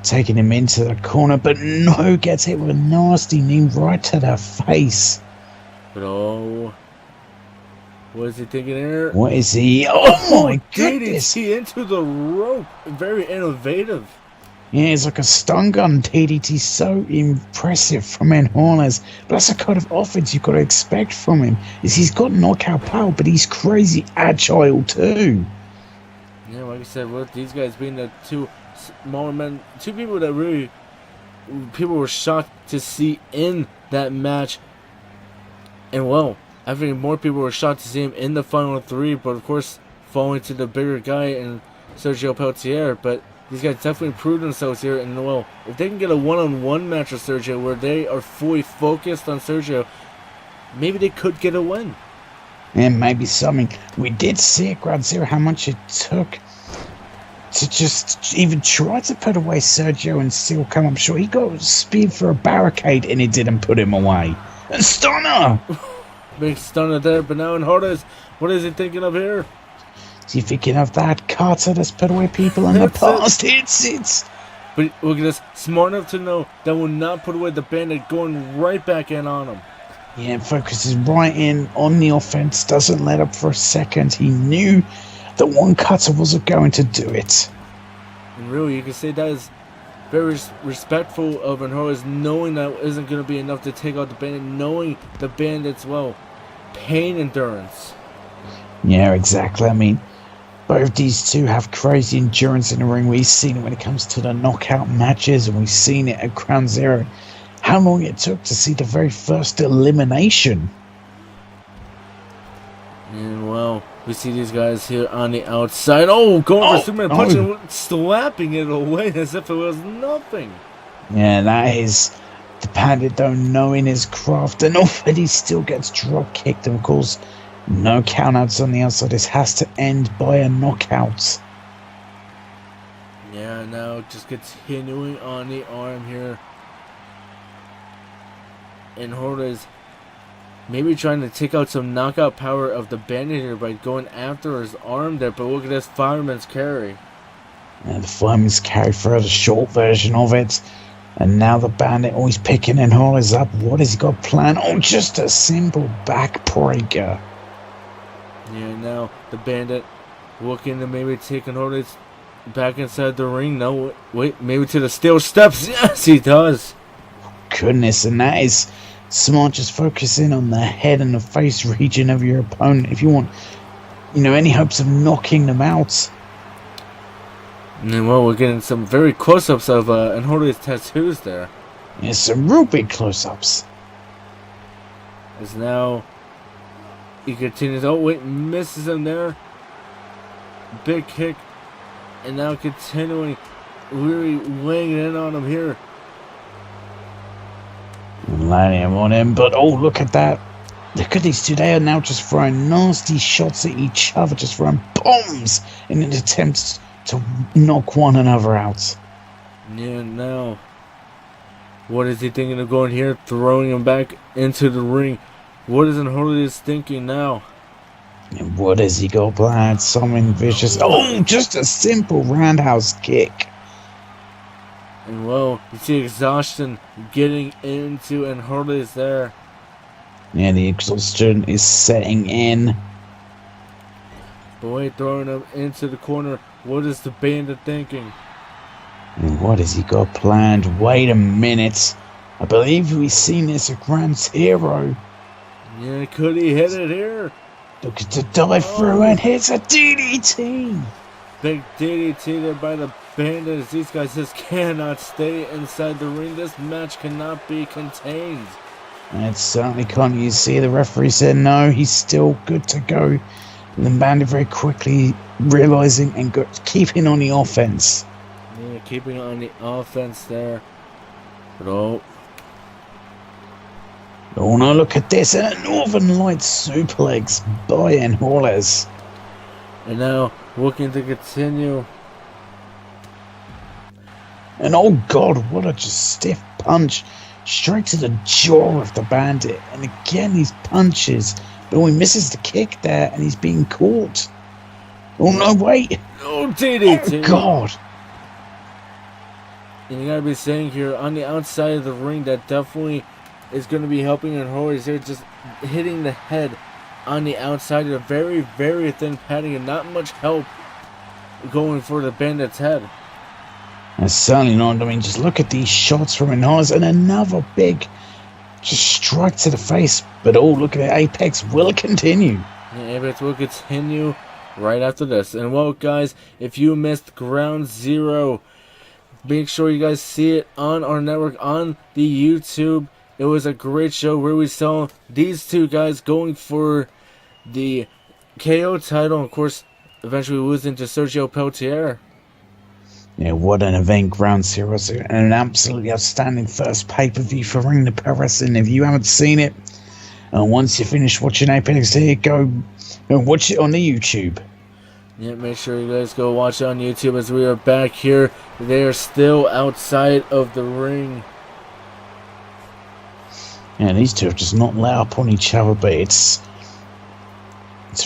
taking him into the corner, but no, gets hit with a nasty knee right to the face. But what is he thinking here? What is he? Oh my goodness! DDT into the rope. Very innovative. Yeah, it's like a stun gun DDT. So impressive from Enhorners. But that's the kind of offense you've got to expect from him. He's got knockout power, but he's crazy agile too. Yeah, like I said, with these guys being the two smaller men, two people that really people were shocked to see in that match. And well, I think more people were shocked to see him in the final 3, but of course falling to the bigger guy and Sergio Peltier. But these guys definitely proved themselves here, and well, if they can get a one-on-one match with Sergio where they are fully focused on Sergio, maybe they could get a win. And maybe something. We did see at Ground Zero how much it took to just even try to put away Sergio and still come up short. He got speared for a barricade and it didn't put him away. And Stunner! Big stunner there, but now in Hordes, what is he thinking of here? Is he thinking of that Carter that's put away people in the past? It's. But look at this, smart enough to know that will not put away the Bandit, going right back in on him. Yeah, focuses right in on the offense, doesn't let up for a second. He knew that one cutter wasn't going to do it. And really, you can say that is very respectful of Hordes, knowing that isn't going to be enough to take out the Bandit, knowing the Bandit's, well, pain endurance. Yeah, exactly. I mean, both these two have crazy endurance in the ring. We've seen it when it comes to the knockout matches, and we've seen it at Ground Zero. How long it took to see the very first elimination. And well, we see these guys here on the outside. Oh, going for Superman punching, slapping it away as if it was nothing. Yeah, that is the Bandit though knowing his craft, and but he still gets drop kicked. And of course, no countouts on the outside. This has to end by a knockout. Yeah, now just continuing on the arm here. And Hordes maybe trying to take out some knockout power of the Bandit here by going after his arm there. But look at this fireman's carry. And the fireman's carried further short version of it. And now the bandit always picking and haulers up. What has he got planned? Oh, just a simple backbreaker. Yeah, now the bandit looking to maybe take an orders back inside the ring. No, wait, maybe to the steel steps. Yes, he does. Goodness, and that is smart. Just focusing on the head and the face region of your opponent if you want, any hopes of knocking them out. And well, we're getting some very close-ups of Enhori's tattoos there. Yes, some real big close-ups. As now he continues. Oh wait, misses him there. Big kick, and now continuing, really laying it in on him here. Landing him on him, but oh, look at that. Look at these two. They are now just throwing nasty shots at each other, just throwing bombs in an attempt to knock one another out. Yeah, now, what is he thinking of going here? Throwing him back into the ring. What is Enhori's thinking now? And what has he got planned? Something vicious. Oh, just a simple roundhouse kick. And well, you see exhaustion getting into Enhori's there. Yeah, the exhaustion is setting in. But wait, throwing him into the corner. What is the bandit thinking? And what has he got planned? Wait a minute. I believe we've seen this at Grand Zero. Yeah, could he hit it here? Look at the dive through and hits a DDT. Big DDT there by the bandits. These guys just cannot stay inside the ring. This match cannot be contained. And it certainly can't. You see the referee said no, he's still good to go. And the bandit very quickly realizing and keeping on the offense. Yeah, keeping on the offense there. But oh no, look at this. And a Northern Lights suplex by Enhorles. and now looking to continue. And oh god, what a just stiff punch. Straight to the jaw of the bandit. And again, these punches. But he misses the kick there and he's being caught. Oh no, wait. Oh, DDT. Oh god. And you gotta be saying here, on the outside of the ring, that definitely is going to be helping Enhori's here. Just hitting the head on the outside of a very, very thin padding and not much help going for the bandit's head. And certainly not. I mean, just look at these shots from Enhorles and another big just strike to the face. But oh, look at it. Apex will continue. And Apex will continue right after this. And well, guys, if you missed Ground Zero, make sure you guys see it on our network, on the YouTube. It was a great show where we saw these two guys going for the KO title. Of course, eventually losing to Sergio Peltier. Yeah, what an event, Ground Zero. And an absolutely outstanding first pay-per-view for Ring the Pro Wrestling. If you haven't seen it, and once you finish watching Apex here, go and watch it on the YouTube. Yeah, make sure you guys go watch it on YouTube as we are back here. They are still outside of the ring. Yeah, these two have just not let up on each other, but it's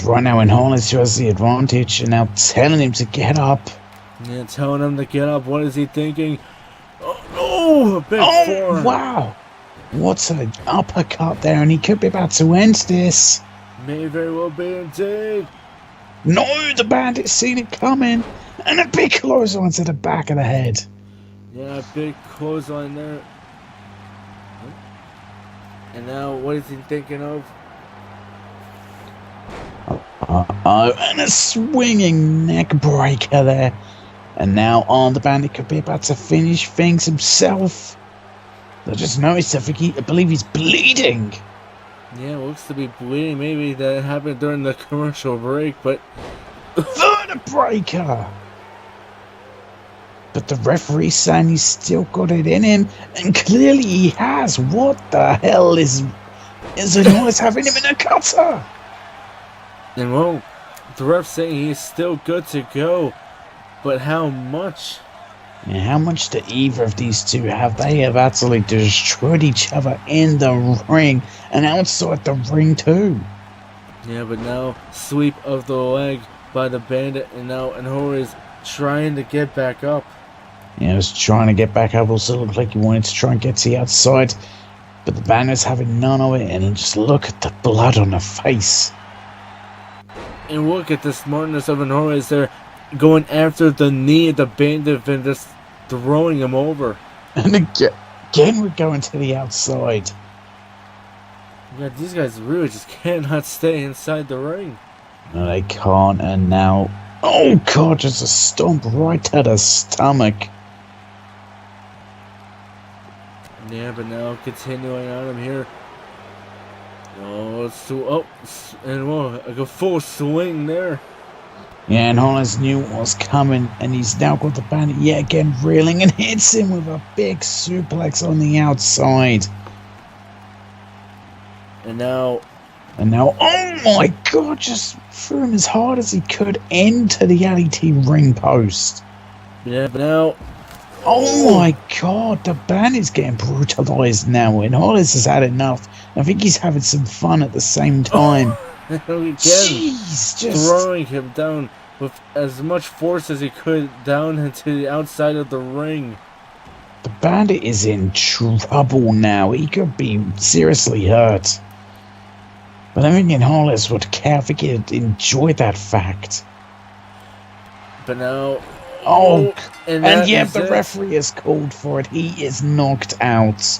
right now Enhorles who has the advantage, and now telling him to get up. Yeah, telling him to get up. What is he thinking? Oh, a big forearm. Wow. What's an uppercut there, and he could be about to end this. May very well be indeed. No, the bandit's seen it coming, and a big clothesline to the back of the head. Yeah, big clothesline there. And now, what is he thinking of? And a swinging neck breaker there. And now the bandit could be about to finish things himself. I just noticed, I believe he's bleeding. Yeah, looks to be bleeding. Maybe that happened during the commercial break, but... Vertebreaker! But the referee's saying he's still got it in him, and clearly he has. What the hell is Enhorles having him in a cutter? And well, the ref's saying he's still good to go, but how much? And how much do either of these two have? They have absolutely destroyed each other in the ring and outside the ring too. Yeah, but now sweep of the leg by the bandit, and now Enhori's trying to get back up. Yeah, he was trying to get back up. Also looked like he wanted to try and get to the outside. But the Bandit's having none of it. And just look at the blood on the face. And look at the smartness of Enjoles there, going after the knee of the Bandit and just throwing him over. And again we're going to the outside. Yeah, these guys really just cannot stay inside the ring. No, they can't. And now, oh God, just a stomp right to the stomach. Yeah, but now continuing on him here. And a full swing there. Yeah, and Hollis knew what was coming, and he's now got the Bandit yet again reeling and hits him with a big suplex on the outside. And now, oh my God, just threw him as hard as he could into the LET ring post. yeah, but now, Oh my God, the Bandit's getting brutalized now, and Hollis has had enough. I think he's having some fun at the same time. again, Jeez, just throwing him down with as much force as he could down into the outside of the ring. the Bandit is in trouble now. He could be seriously hurt. But I think Hollis would care. I think he'd enjoy that fact. But now, and yeah, the referee has called for it. He is knocked out.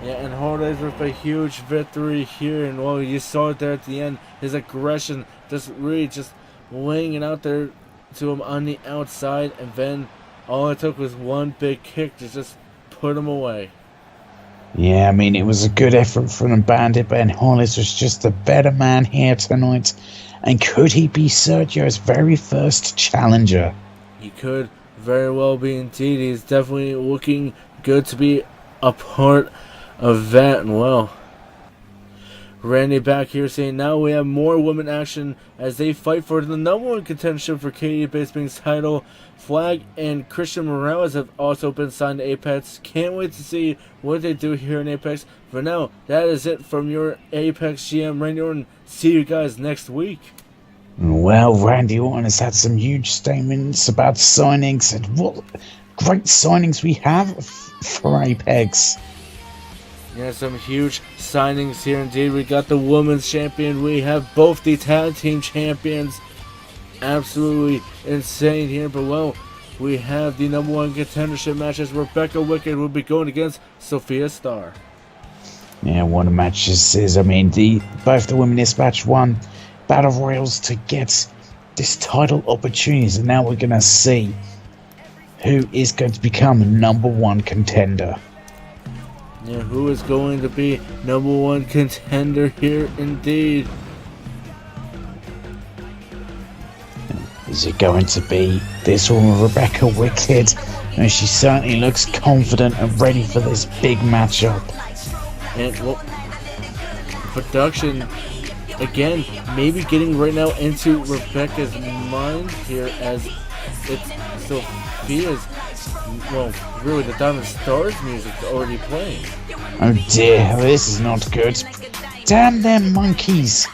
Yeah, and Enjoles with a huge victory here, and well, you saw it there at the end. His aggression just really just laying it out there to him on the outside, and then all it took was one big kick to just put him away. Yeah, I mean, it was a good effort from the Bandit, but Hollis was just a better man here tonight. And could he be Sergio's very first challenger? He could very well be indeed. He's definitely looking good to be a part of that, and well, Randy back here saying now we have more women action as they fight for the #1 contendership for Katie Bisping's title. Flag and Christian Morales have also been signed to Apex. Can't wait to see what they do here in Apex. For now, that is it from your Apex GM, Randy Orton. See you guys next week. Well, Randy Orton has had some huge statements about signings and what great signings we have for Apex. Yeah, some huge signings here indeed. We got the women's champion. We have both the tag team champions. Absolutely insane here. But well, we have the #1 contendership matches. Rebecca Wicked will be going against Sophia Starr. Yeah, one of the matches is, both the women dispatch won battle royals to get this title opportunities, and now we're going to see who is going to become #1 contender. Yeah, who is going to be #1 contender here indeed? Is it going to be this woman, Rebecca Wicked? And she certainly looks confident and ready for this big matchup. And well, production again, maybe getting right now into Rebecca's mind here as it's Sophia's. Well, really, the Diamond Stars music's already playing. Oh dear, this is not good. Damn them monkeys!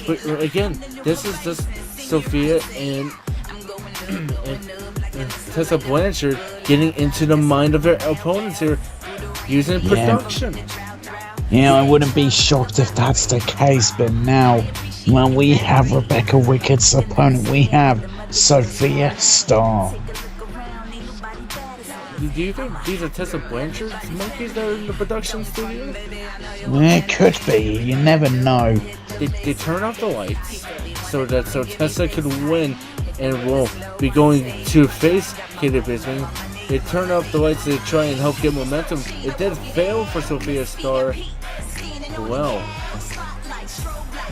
But again, this is just Sophia and Tessa Blanchard getting into the mind of their opponents here, using production. Yeah, I wouldn't be shocked if that's the case, but now, when we have Rebecca Wicked's opponent, we have Sophia Starr. Do you think these are Tessa Blanchard's monkeys that are in the production studio? It could be, you never know. They turn off the lights so Tessa could win and will be going to face Katie Bisping. They turn off the lights to try and help get momentum. It did fail for Sophia Starr. Well,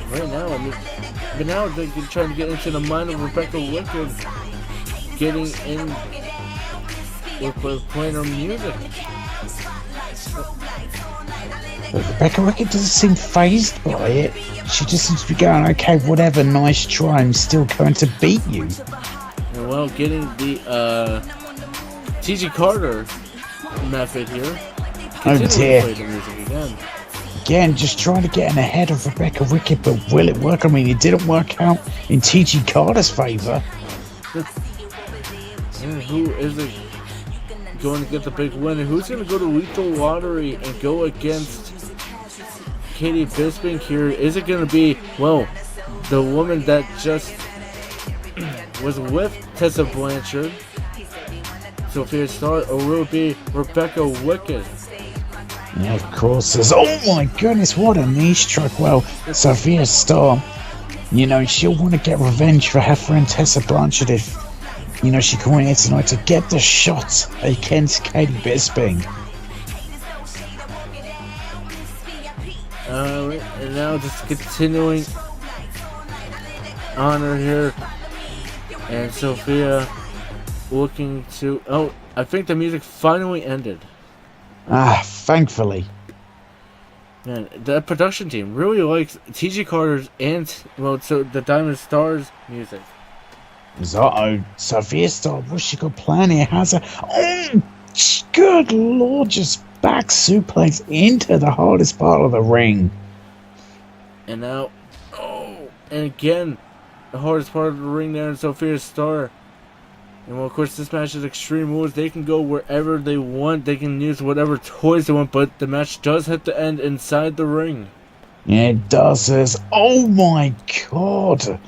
right now, but now they're trying to get into the mind of Rebecca Wicked, getting in with playing her music. But Rebecca Wicked doesn't seem fazed by it. She just seems to be going, okay, whatever, nice try, I'm still going to beat you. And well, getting the TG Carter method here. Oh dear. Play the music again. Again, just trying to get in ahead of Rebecca Wicked, but will it work? I mean, it didn't work out in TG Carter's favour. And who is it going to get the big win? And who's going to go to Lethal Lottery and go against Katie Bisping here? Is it going to be, well, the woman that just was with Tessa Blanchard, Sophia Starr, or will it be Rebecca Wicked? Yeah, of course. Oh my goodness, what a knee strike. Well, Sophia Starr, you know, she'll want to get revenge for her friend Tessa Blanchard if, you know, she can win here tonight to get the shot against Katie Bisping. And now just continuing on her here. And Sophia looking to... Oh, I think the music finally ended. Ah, thankfully. Man, the production team really likes TG Carter's and, well, so the Diamond Stars music. Uh-oh, Sophia Starr, what's she got planned here? Has a... Oh, good lord, just back suplex into the hardest part of the ring. And now, oh, and again, the hardest part of the ring there in Sophia Starr. And well, of course, this match is Extreme Rules. They can go wherever they want. They can use whatever toys they want, but the match does have to end inside the ring. Yeah, it does. Oh my god.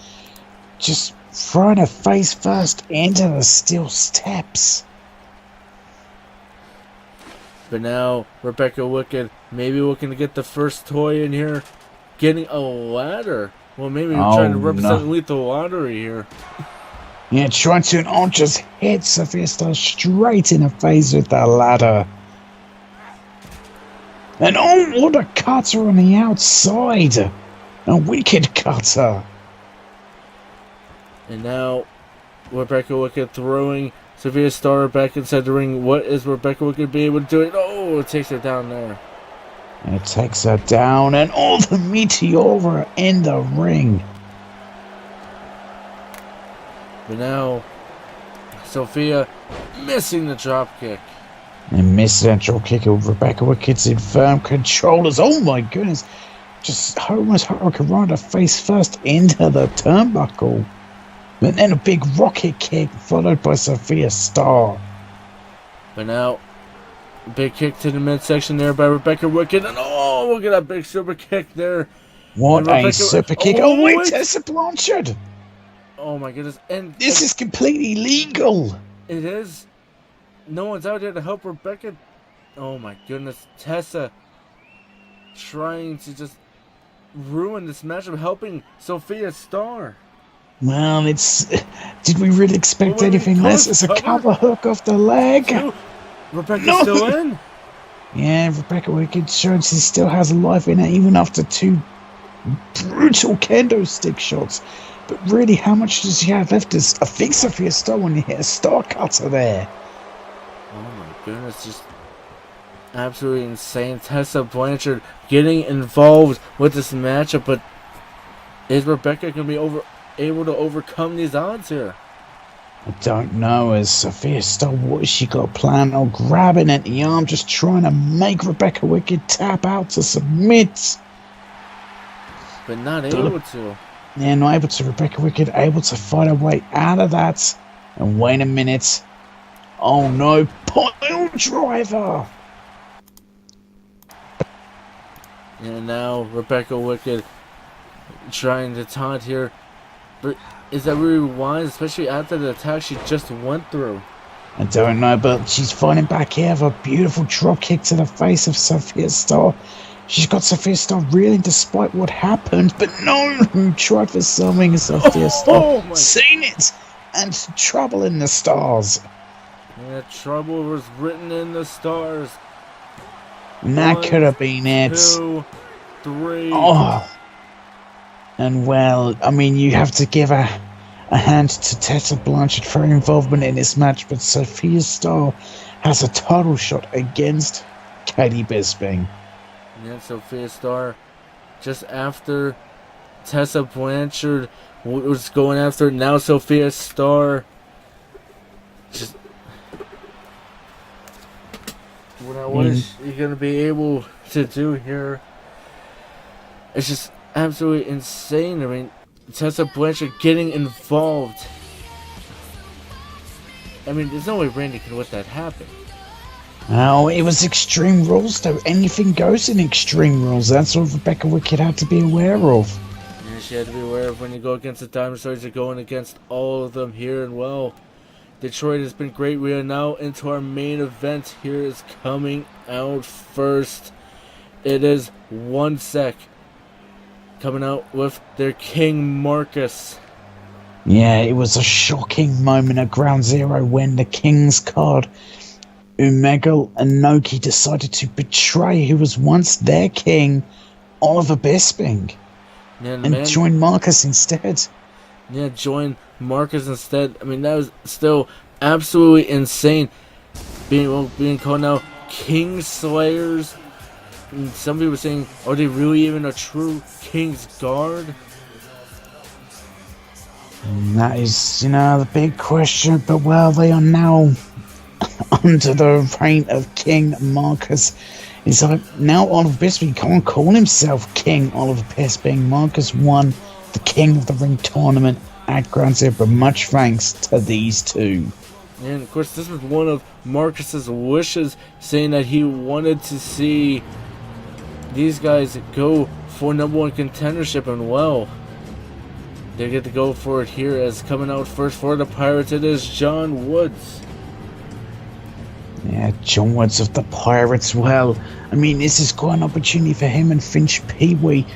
Just throwing her face first into the steel steps. But now, Rebecca Wicked maybe looking to get the first toy in here. Getting a ladder. Well, maybe trying to represent Lethal Lottery here. Yeah, trying to just hit Sophia Starr straight in the face with that ladder. And oh, what a cutter on the outside. A wicked cutter. And now, Rebecca Wicked throwing Sophia Starr back inside the ring. What is Rebecca Wicked be able to do? Oh, it takes her down there. And it takes her down, and all the Meteora in the ring. But now, Sophia missing the drop kick. And missing that drop kick of Rebecca Wicked's in firm controllers. Oh my goodness. Just almost Hurricane Rana face first into the turnbuckle. And then a big rocket kick followed by Sophia Starr. But now, big kick to the midsection there by Rebecca Wicked. And oh, look at that big super kick there. What a super kick. Oh wait, Tessa Blanchard. Oh my goodness. And this is completely legal. It is. No one's out there to help Rebecca. Oh my goodness. Tessa trying to just ruin this matchup, helping Sophia Starr. Well, it's... Did we really expect anything less? It's a cover hook off the leg. Rebecca's still in. Yeah, Rebecca Wicked shows she still has life in her, even after two brutal kendo stick shots. But really, how much does she have left? I think Sophia Starr when you hit a star cutter there. Oh my goodness, just absolutely insane. Tessa Blanchard getting involved with this matchup, but is Rebecca going to be able to overcome these odds here? I don't know, as Sophia Starr, what has she got planned? Oh, grabbing at the arm, just trying to make Rebecca Wicked tap out to submit. But not able to. Yeah, not able to. Rebecca Wicked able to fight her way out of that. And wait a minute. Oh no, pile driver! And now Rebecca Wicked trying to taunt here. But is that really wise, especially after the attack she just went through? I don't know, but she's fighting back here with a beautiful drop kick to the face of Sophia Starr. She's got Sophia Starr reeling despite what happened, but no, who tried for something Sophia Starr. Seen it! And trouble in the stars. Yeah, trouble was written in the stars. And that could have been it. 2, 3. Oh. And well, I mean, you have to give a hand to Tessa Blanchard for her involvement in this match, but Sophia Starr has a title shot against Katie Bisping. Yeah, Sophia Starr, just after Tessa Blanchard was going after, now Sophia Starr just... What is she going to be able to do here? It's just absolutely insane. I mean, Tessa Blanchard getting involved. I mean, there's no way Randy could let that happen. Oh, it was Extreme Rules, though. Anything goes in Extreme Rules. That's what Rebecca Wicked had to be aware of. And she had to be aware of when you go against the Diamond Stars, you're going against all of them here. And well, Detroit has been great. We are now into our main event. Here is coming out first. It is 1 Sec coming out with their King Marcus. Yeah, it was a shocking moment at Ground Zero when the King's card, Umegal and Noki, decided to betray who was once their king, Oliver Bisping, and join Marcus instead. Yeah, join Marcus instead. I mean, that was still absolutely insane. Being called now King Slayers. And some people were saying, are they really even a true King's Guard? And that is, the big question. But, well, they are now under the reign of King Marcus. It's like, now Oliver Bisping can't call himself King Oliver Bisping. Marcus won the King of the Ring tournament at Ground Zero, but much thanks to these two. And, of course, this was one of Marcus's wishes, saying that he wanted to see these guys go for #1 contendership, and well, they get to go for it here. As coming out first for the Pirates, it is John Woods. Yeah, John Woods of the Pirates. Well, I mean, this is quite an opportunity for him and Finch Pee-wee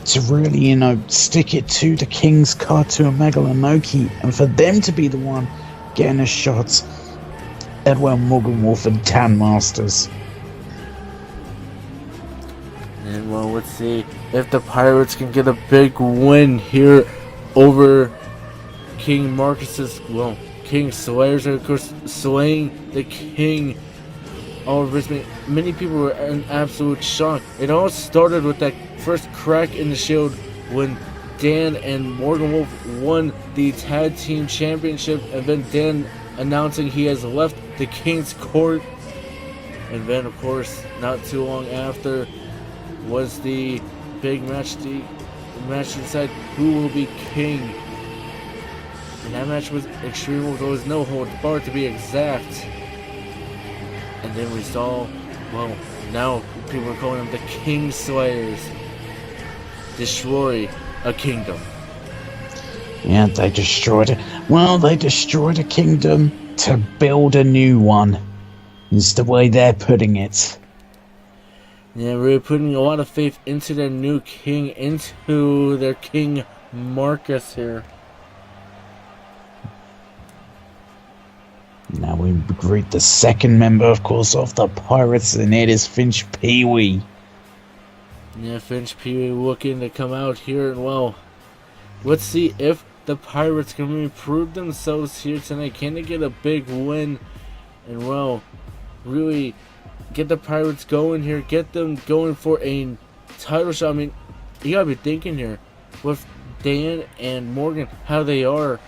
to really, stick it to the King's card, to Megalanoki, and for them to be the one getting a shot at, well, Morgan Wolf and Tan Masters. And well, let's see if the Pirates can get a big win here over King Marcus's, well, King Slayers, and of course slaying the King Oliver Bisping. Many people were in absolute shock. It all started with that first crack in the Shield when Dan and Morgan Wolf won the Tag Team Championship, and then Dan announcing he has left the King's Court. And then, of course, not too long after was the big match, the match to decide who will be king. And that match was extreme. There was no holds barred, to be exact. And then we saw, well, now people are calling them the King Slayers, destroy a kingdom. Yeah, they destroyed it. Well, they destroyed a kingdom to build a new one, is the way they're putting it. Yeah, really putting a lot of faith into their new king, into their King Marcus here. Now we greet the second member, of course, of the Pirates, and it is Finch Pee-wee. Yeah, Finch Pee-wee looking to come out here, and well, let's see if the Pirates can improve themselves here tonight. Can they get a big win? And well, really get the Pirates going here, get them going for a title shot. I mean, you gotta be thinking here with Dan and Morgan how they are.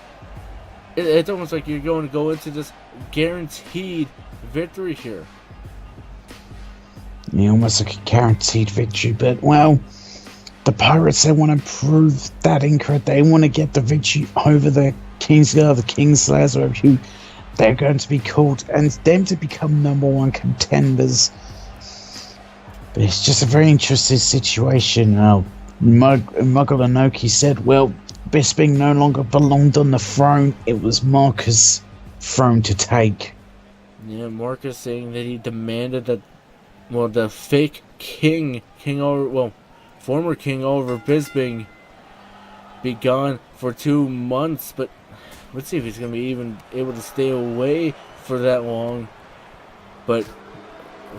It's almost like you're going to go into this guaranteed victory here. Yeah, almost like a guaranteed victory, but well, the Pirates, they want to prove that incorrect. They want to get the victory over the Kingsguard, the Kingslayers, who they're going to be called, and them to become #1 contenders. But it's just a very interesting situation. Mugalanoki said, well, Bisping no longer belonged on the throne. It was Marcus' throne to take. Yeah, Marcus saying that he demanded that, well, the fake former King Oliver Bisping be gone for 2 months, but let's see if he's going to be even able to stay away for that long. But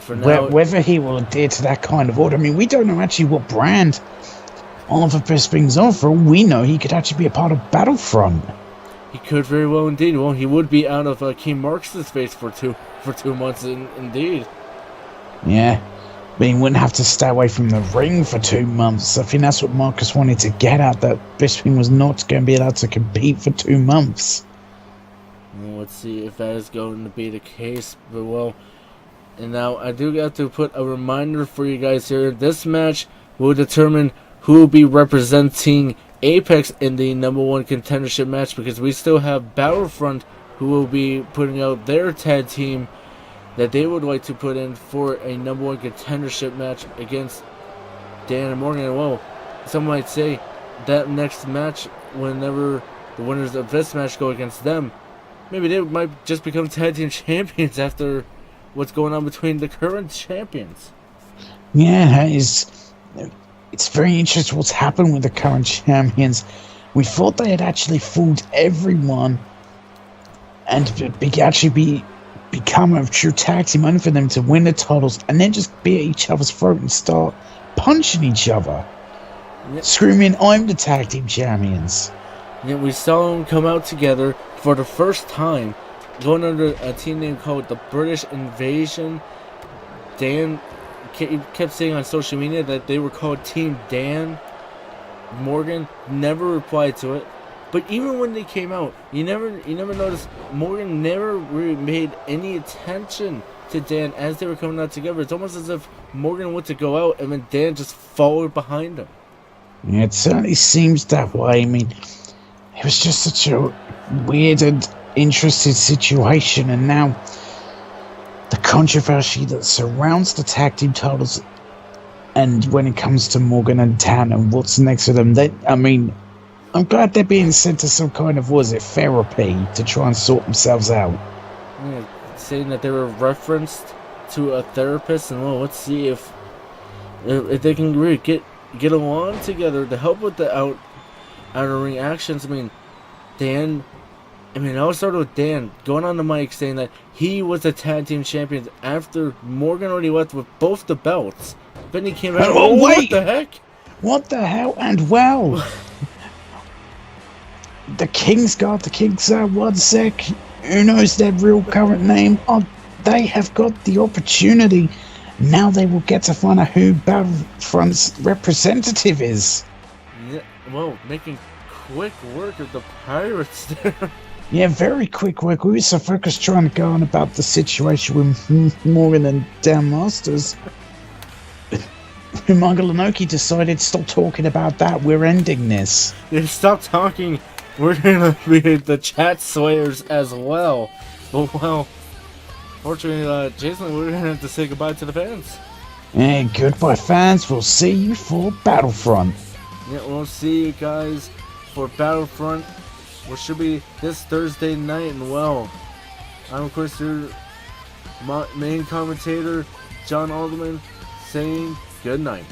for now, whether he will adhere to that kind of order, I mean, we don't know actually what brand Oliver Bisping's on. For all we know, he could actually be a part of Battlefront. He could very well indeed. Well, he would be out of King Marcus's face for two months, indeed. Yeah, but he wouldn't have to stay away from the ring for 2 months. I think that's what Marcus wanted to get at, that Bisping was not going to be allowed to compete for 2 months. Well, let's see if that is going to be the case. But well, and now I do have to put a reminder for you guys here. This match will determine who will be representing Apex in the #1 contendership match, because we still have Battlefront, who will be putting out their tag team that they would like to put in for a #1 contendership match against Dan and Morgan. And well, some might say that next match, whenever the winners of this match go against them, maybe they might just become tag team champions after what's going on between the current champions. Yeah, it's very interesting what's happened with the current champions. We thought they had actually fooled everyone and become a true tag team, only for them to win the titles and then just be at each other's throat and start punching each other, screaming, "I'm the tag team champions." Yet we saw them come out together for the first time, going under a team name called the British Invasion. Dan kept saying on social media that they were called Team Dan. Morgan never replied to it, but even when they came out, you never noticed Morgan never really made any attention to Dan as they were coming out together. It's almost as if Morgan went to go out and then Dan just followed behind him. Yeah, it certainly seems that way. I mean, it was just such a weird and interesting situation, and now the controversy that surrounds the tag team titles, and when it comes to Morgan and Dan and what's next for them, I'm glad they're being sent to some kind of, therapy to try and sort themselves out. Yeah, saying that they were referenced to a therapist, and well, let's see if they can really get along together to help with the outer ring actions. I'll start with Dan going on the mic saying that he was a tag team champion after Morgan already left with both the belts. Then he came out. Oh, wait! What the heck? What the hell? And well, the King's Guard, one sec. Who knows their real current name? Oh, they have got the opportunity. Now they will get to find out who Battlefront's representative is. Yeah, well, making quick work of the Pirates there. Yeah, very quick work. We were so focused trying to go on about the situation with Morgan and Dan Masters. Umaga Lenoki decided, stop talking about that, we're ending this. Yeah, stop talking. We're gonna be the chat slayers as well. But well, fortunately, Jason, we're gonna have to say goodbye to the fans. And goodbye, fans. We'll see you for Battlefront. Yeah, we'll see you guys for Battlefront, which should be this Thursday night. And well, I'm of course your main commentator, John Alderman, saying good night.